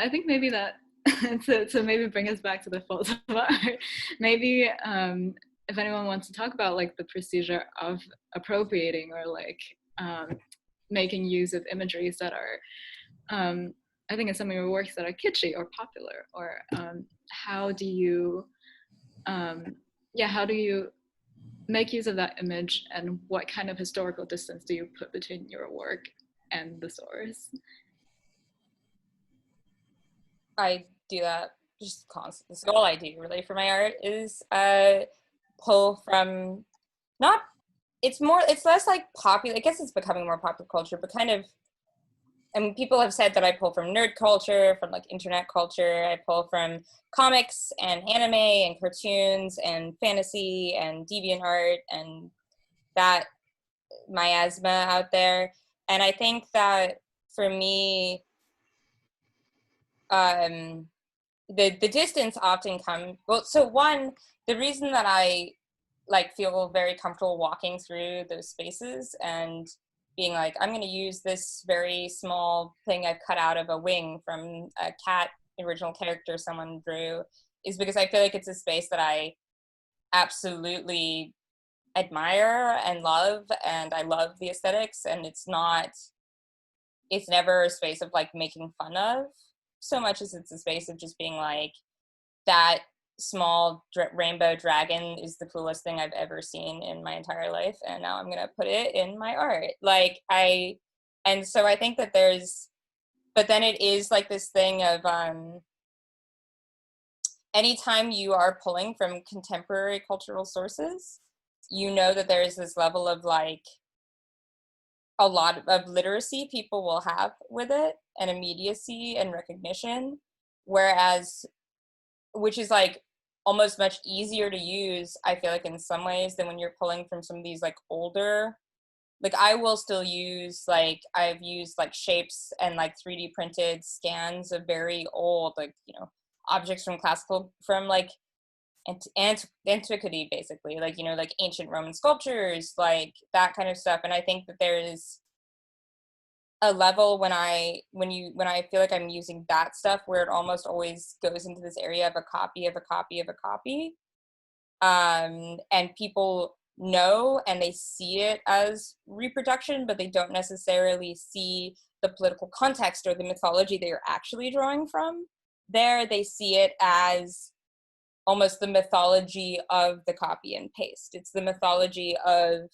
think maybe that so maybe bring us back to the fault of art. Maybe if anyone wants to talk about like the procedure of appropriating or like making use of imageries that are I think in some of your works that are kitschy or popular, or how do you make use of that image, and what kind of historical distance do you put between your work and the source? I do that just constantly. That's all I do really for my art is pull from it's less like popular, I guess it's becoming more popular culture, but kind of, I mean, people have said that I pull from nerd culture, from like internet culture. I pull from comics and anime and cartoons and fantasy and deviant art and that miasma out there. And I think that for me, the distance often comes, so one, the reason that I like feel very comfortable walking through those spaces and being like, I'm going to use this very small thing I've cut out of a wing from a cat original character someone drew, is because I feel like it's a space that I absolutely admire and love, and I love the aesthetics, and it's never a space of like making fun of so much as it's a space of just being like, that small rainbow dragon is the coolest thing I've ever seen in my entire life, and now I'm gonna put it in my art. And so I think that but then it is like this thing of anytime you are pulling from contemporary cultural sources, that there is this level of like a lot of literacy people will have with it, and immediacy and recognition, which is like almost much easier to use, I feel like, in some ways, than when you're pulling from some of these like older, like I will still use, like I've used like shapes and like 3D printed scans of very old, like, objects from like antiquity, basically, like, like ancient Roman sculptures, like that kind of stuff. And I think that there is a level when I feel like I'm using that stuff where it almost always goes into this area of a copy of a copy of a copy. And people know, and they see it as reproduction, but they don't necessarily see the political context or the mythology that you're actually drawing from. There, they see it as almost the mythology of the copy and paste. It's the mythology of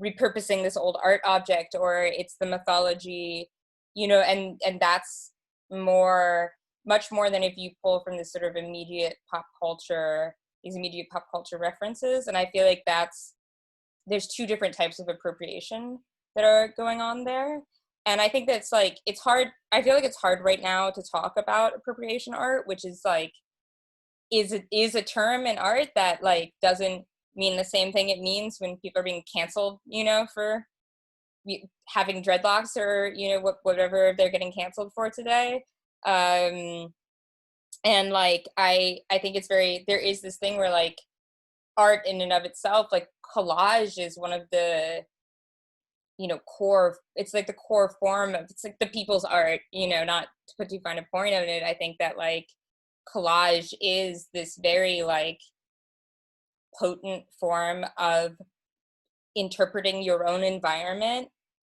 repurposing this old art object, or it's the mythology, you know, and that's much more than if you pull from this sort of these immediate pop culture references. And I feel like there's two different types of appropriation that are going on there. And I think that's like, it's hard. I feel like it's hard right now to talk about appropriation art, which is like, is a term in art that like doesn't mean the same thing it means when people are being canceled, you know, for having dreadlocks, or, you know, whatever they're getting canceled for today. And like, I think there is this thing where like art in and of itself, like collage is one of the, you know, it's like the core form of, it's like the people's art, you know, not to put too fine a point on it. I think that like collage is this very like potent form of interpreting your own environment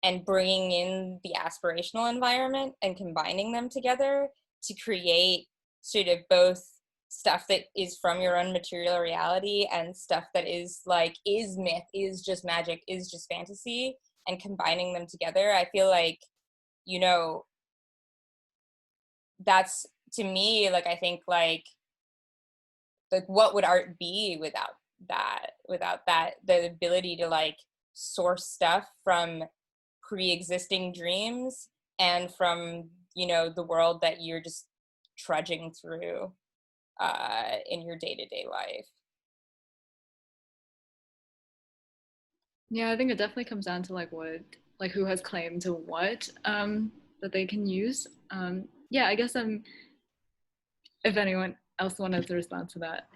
and bringing in the aspirational environment and combining them together to create sort of both stuff that is from your own material reality and stuff that is like, is myth, is just magic, is just fantasy, and combining them together. I feel like, you know, that's, to me, like, I think like what would art be without that, the ability to like source stuff from pre-existing dreams and from, you know, the world that you're just trudging through in your day-to-day life. Yeah, I think it definitely comes down to who has claim to what that they can use. Yeah, I guess if anyone else wanted to respond to that.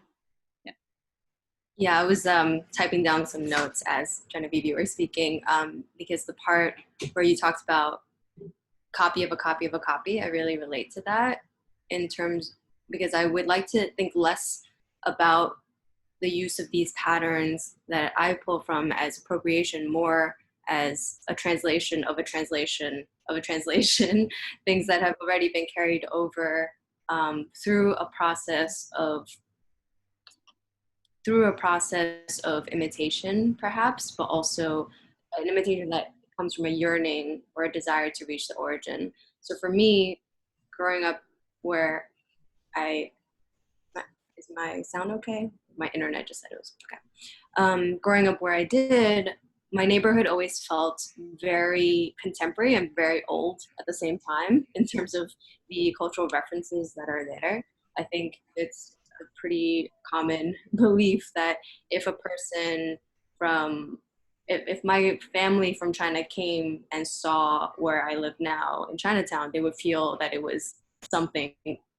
Yeah, I was typing down some notes as Genevieve, you were speaking, because the part where you talked about copy of a copy of a copy, I really relate to that because I would like to think less about the use of these patterns that I pull from as appropriation, more as a translation of a translation of a translation, things that have already been carried over through a process of imitation, perhaps, but also an imitation that comes from a yearning or a desire to reach the origin. So for me, growing up where is my sound okay? My internet just said it was okay. Growing up where I did, my neighborhood always felt very contemporary and very old at the same time in terms of the cultural references that are there. I think it's a pretty common belief that if a person if my family from China came and saw where I live now in Chinatown, they would feel that it was something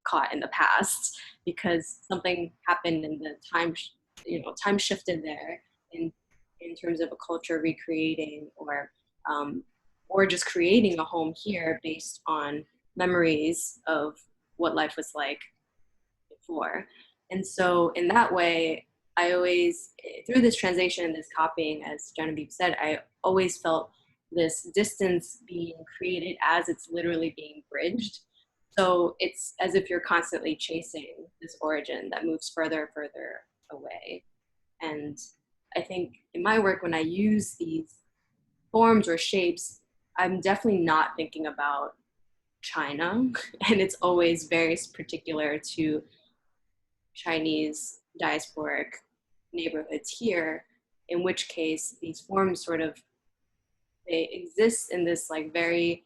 caught in the past because something happened in the time shifted there in terms of a culture recreating or just creating a home here based on memories of what life was like before. And so in that way, I always, through this translation, this copying, as Genevieve said, I always felt this distance being created as it's literally being bridged. So it's as if you're constantly chasing this origin that moves further and further away. And I think in my work, when I use these forms or shapes, I'm definitely not thinking about China. And it's always very particular to Chinese diasporic neighborhoods here, in which case these forms they exist in this like very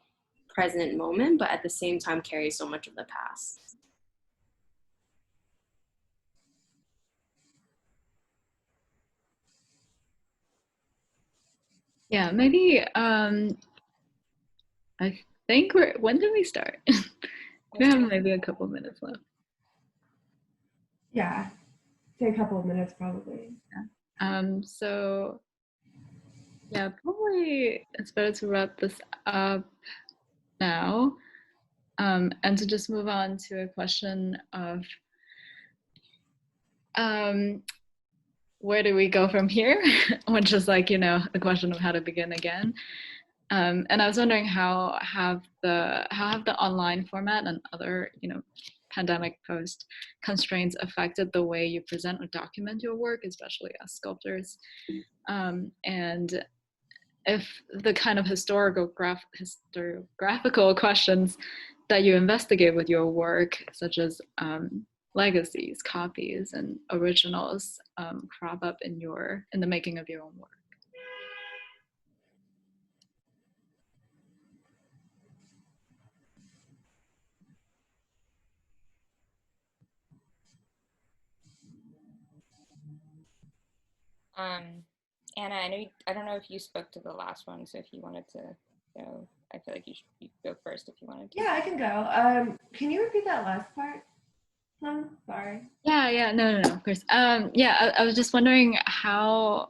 present moment, but at the same time carry so much of the past. Yeah, maybe I think when did we start? We have maybe a couple minutes left. Yeah, say a couple of minutes probably. Yeah. So yeah, probably it's better to wrap this up now, and to just move on to a question of where do we go from here? Which is like, the question of how to begin again. And I was wondering how have the online format and other, pandemic post constraints affected the way you present or document your work, especially as sculptors? And if the kind of historiographical questions that you investigate with your work, such as legacies, copies, and originals, crop up in the making of your own work. Anna, I don't know if you spoke to the last one, so if you wanted to go, I feel like you go first if you wanted to. Yeah, I can go. Can you repeat that last part? Sorry. Yeah, no, of course. I was just wondering how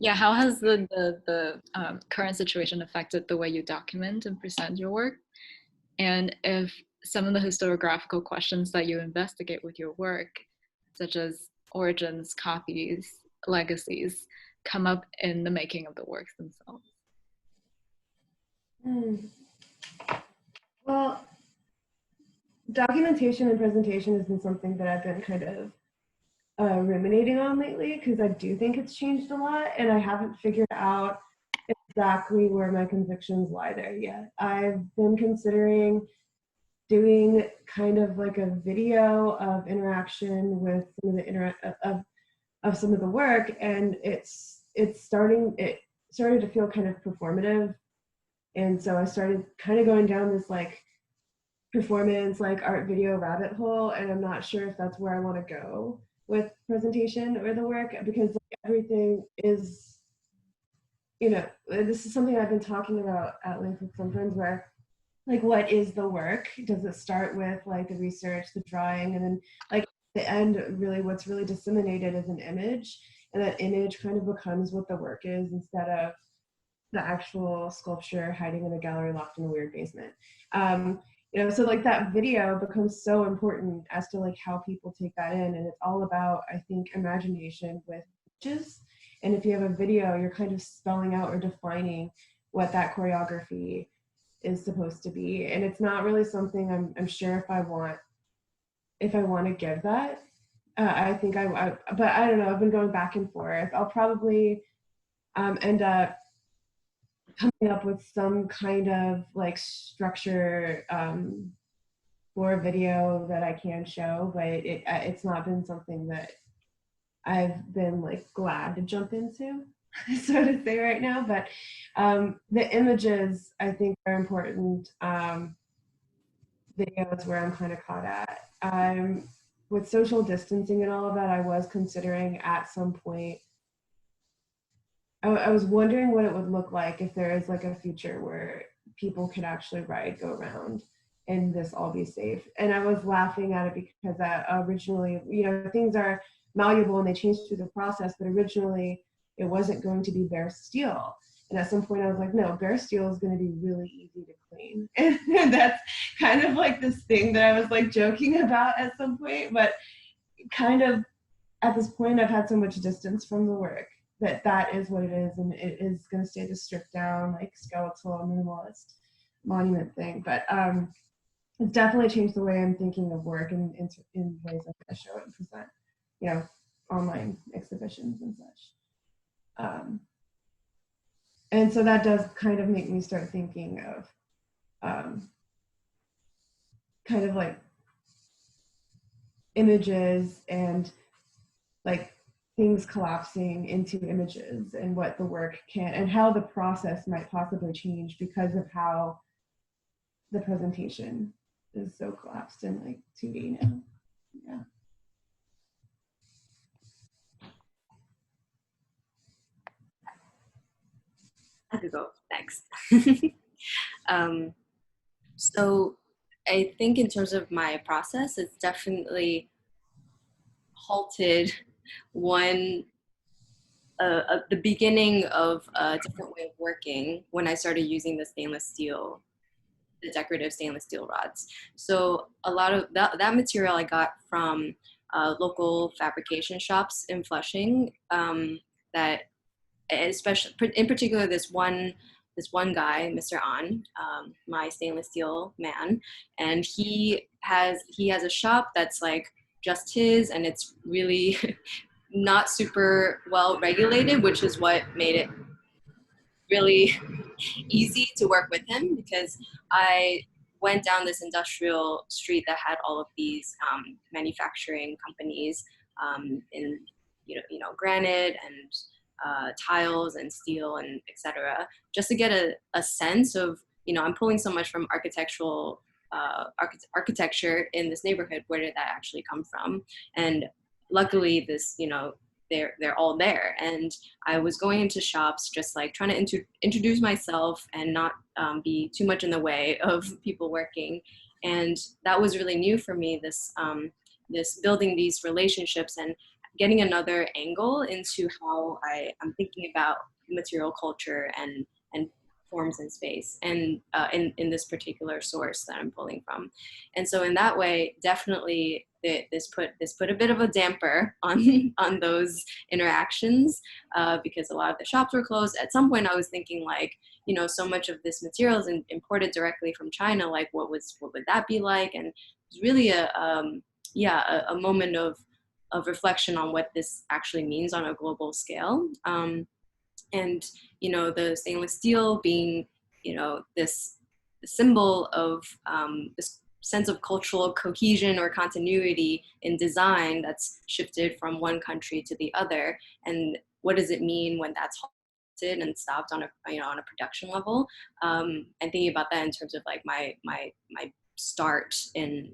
has the current situation affected the way you document and present your work, and if some of the historiographical questions that you investigate with your work, such as origins, copies, legacies, come up in the making of the works themselves. Well, documentation and presentation has been something that I've been kind of ruminating on lately, because I do think it's changed a lot, and I haven't figured out exactly where my convictions lie there yet. I've been considering doing kind of like a video of interaction with some of the of some of the work, and it started to feel kind of performative, and so I started kind of going down this like performance, like art video rabbit hole, and I'm not sure if that's where I want to go with presentation or the work, because like, everything is, this is something I've been talking about at length with some friends, where like, what is the work? Does it start with like the research, the drawing, and then like at the end, really what's really disseminated is an image, and that image kind of becomes what the work is, instead of the actual sculpture hiding in a gallery locked in a weird basement. So like that video becomes so important as to like how people take that in, and it's all about, I think, imagination with images. And if you have a video, you're kind of spelling out or defining what that choreography is supposed to be, and it's not really something I'm sure if I want to give that. I think but I don't know. I've been going back and forth. I'll probably end up coming up with some kind of like structure for a video that I can show, but it's not been something that I've been like glad to jump into, so to say right now. But the images I think are important. Video is where I'm kind of caught at. With social distancing and all of that, I was considering at some point, I was wondering what it would look like if there is like a future where people could actually go around and this all be safe. And I was laughing at it because originally, things are malleable and they change through the process, but originally it wasn't going to be bare steel. And at some point I was like, no, bare steel is going to be really easy to clean. And that's kind of like this thing that I was like joking about at some point, but kind of at this point I've had so much distance from the work that is what it is, and it is going to stay the stripped down, like skeletal, minimalist monument thing. But it's definitely changed the way I'm thinking of work in ways I'm going to show it and present, online exhibitions and such. And so that does kind of make me start thinking of kind of like images and like things collapsing into images, and what the work can, and how the process might possibly change because of how the presentation is so collapsed in like 2D now. Yeah. I could go next. So I think in terms of my process, it's definitely halted the beginning of a different way of working when I started using the decorative stainless steel rods. So a lot of that material I got from local fabrication shops in Flushing that, especially in particular, this one guy, Mr. An, my stainless steel man, and he has a shop that's like just his, and it's really not super well regulated, which is what made it really easy to work with him, because I went down this industrial street that had all of these manufacturing companies in granite and tiles and steel and etc., just to get a sense of, I'm pulling so much from architectural architecture in this neighborhood. Where did that actually come from? And luckily this, they're all there. And I was going into shops just like trying to introduce myself and not be too much in the way of people working. And that was really new for me, this building these relationships and getting another angle into how I'm thinking about material culture and forms in space, and in this particular source that I'm pulling from. And so in that way, definitely this put a bit of a damper on those interactions, because a lot of the shops were closed. At some point I was thinking like, so much of this material is imported directly from China, like what would that be like? And it was really a moment of reflection on what this actually means on a global scale. And the stainless steel being this symbol of this sense of cultural cohesion or continuity in design that's shifted from one country to the other, and what does it mean when that's halted and stopped on a production level, and thinking about that in terms of like my start in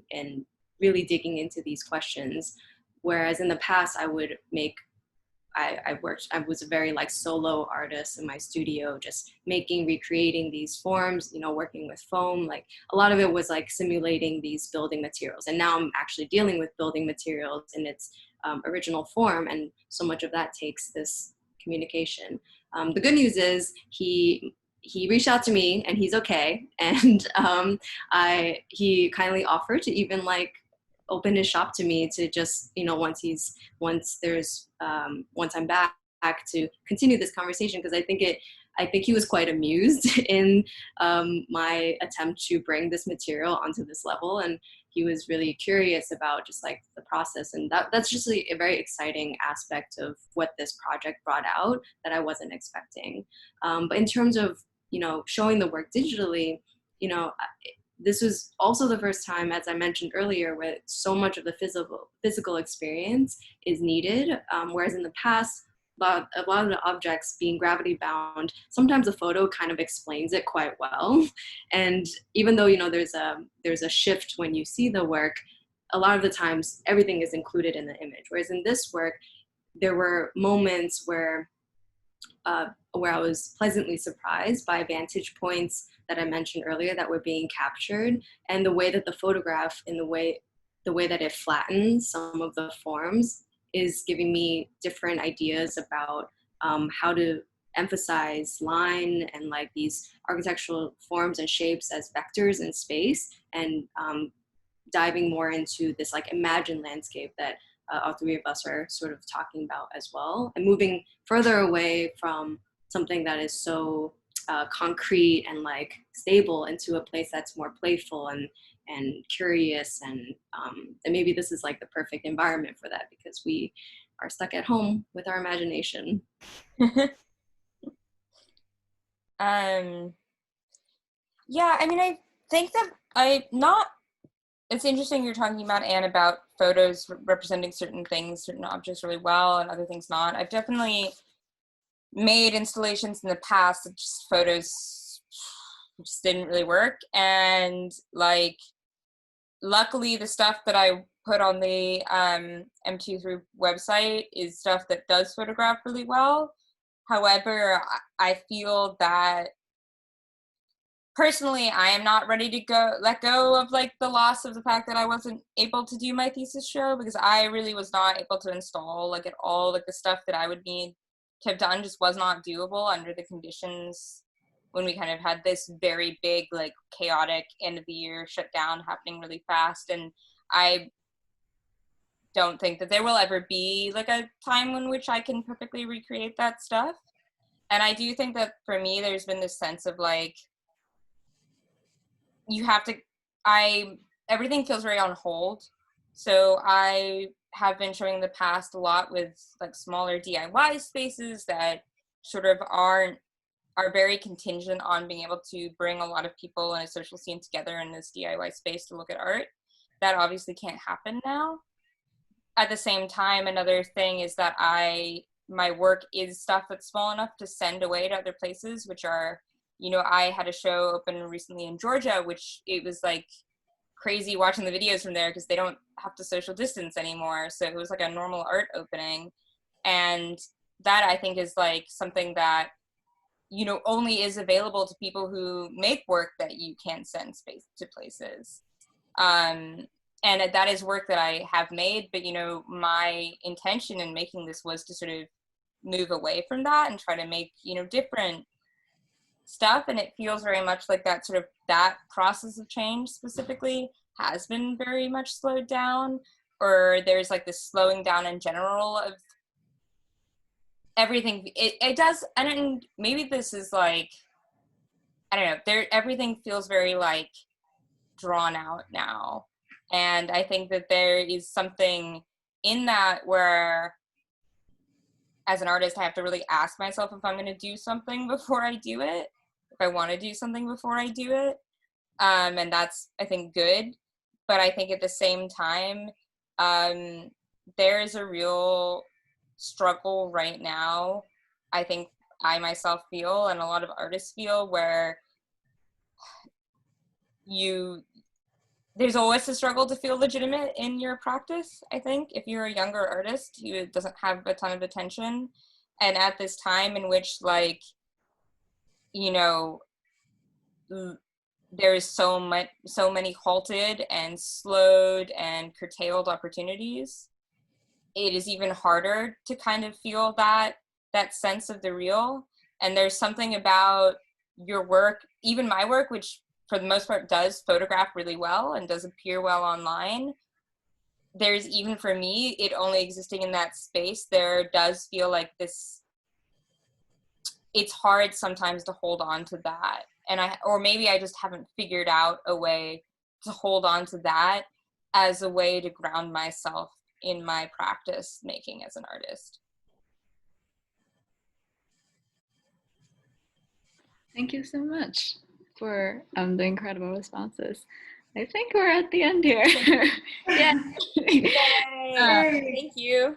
really digging into these questions. Whereas in the past I would make I was a very like solo artist in my studio, just recreating these forms, working with foam. Like a lot of it was like simulating these building materials. And now I'm actually dealing with building materials in its original form. And so much of that takes this communication. The good news is he reached out to me and he's okay. And he kindly offered to even like open his shop to me to just, once I'm back to continue this conversation, because I think he was quite amused in my attempt to bring this material onto this level, and he was really curious about just like the process, and that's just a very exciting aspect of what this project brought out that I wasn't expecting. But in terms of showing the work digitally, this was also the first time, as I mentioned earlier, where so much of the physical experience is needed, whereas in the past, a lot of the objects being gravity bound, sometimes the photo kind of explains it quite well. And even though there's a shift when you see the work, a lot of the times everything is included in the image. Whereas in this work, there were moments where I was pleasantly surprised by vantage points that I mentioned earlier that were being captured, and the way that the photograph, and the way that it flattens some of the forms, is giving me different ideas about how to emphasize line and like these architectural forms and shapes as vectors in space, and diving more into this like imagined landscape that all three of us are sort of talking about as well, and moving further away from something that is so concrete and like stable into a place that's more playful and curious, and maybe this is like the perfect environment for that, because we are stuck at home with our imagination. Yeah, I mean, I think that it's interesting you're talking about, Anne, about photos representing certain things, certain objects really well, and other things not. I've definitely made installations in the past that just photos just didn't really work. And like, luckily the stuff that I put on the M23 website is stuff that does photograph really well. However, I feel that personally, I am not ready to let go of like the loss of the fact that I wasn't able to do my thesis show, because I really was not able to install like at all, like the stuff that I would need to have done just was not doable under the conditions when we kind of had this very big, like chaotic end of the year shutdown happening really fast. And I don't think that there will ever be like a time in which I can perfectly recreate that stuff. And I do think that for me, there's been this sense of like, you have to, everything feels very on hold. So I have been showing the past a lot with like smaller DIY spaces that sort of are very contingent on being able to bring a lot of people in a social scene together in this DIY space to look at art. That obviously can't happen now. At the same time, another thing is that my work is stuff that's small enough to send away to other places, which are, you know, I had a show open recently in Georgia, which it was like crazy watching the videos from there because they don't have to social distance anymore. So it was like a normal art opening. And that I think is like something that, you know, only is available to people who make work that you can send space to places. And that is work that I have made, but, you know, my intention in making this was to sort of move away from that and try to make, you know, different stuff. And it feels very much like that sort of, that process of change specifically has been very much slowed down, or there's like this slowing down in general of everything. It does, and maybe this is like, I don't know, everything feels very like drawn out now. And I think that there is something in that where, as an artist, I have to really ask myself if I'm going to do something before I do it, if I want to do something before I do it. And that's, I think, good. But I think at the same time, there is a real struggle right now, I think I myself feel, and a lot of artists feel, where there's always a struggle to feel legitimate in your practice, I think, if you're a younger artist who doesn't have a ton of attention. And at this time in which, like, you know, there's so many halted and slowed and curtailed opportunities, it is even harder to kind of feel that sense of the real. And there's something about your work, even my work, which for the most part does photograph really well and does appear well online. There's, even for me, it only existing in that space, there does feel like this, it's hard sometimes to hold on to that. And or maybe I just haven't figured out a way to hold on to that as a way to ground myself in my practice making as an artist. Thank you so much for the incredible responses. I think we're at the end here. Yeah. Yay! Thank you.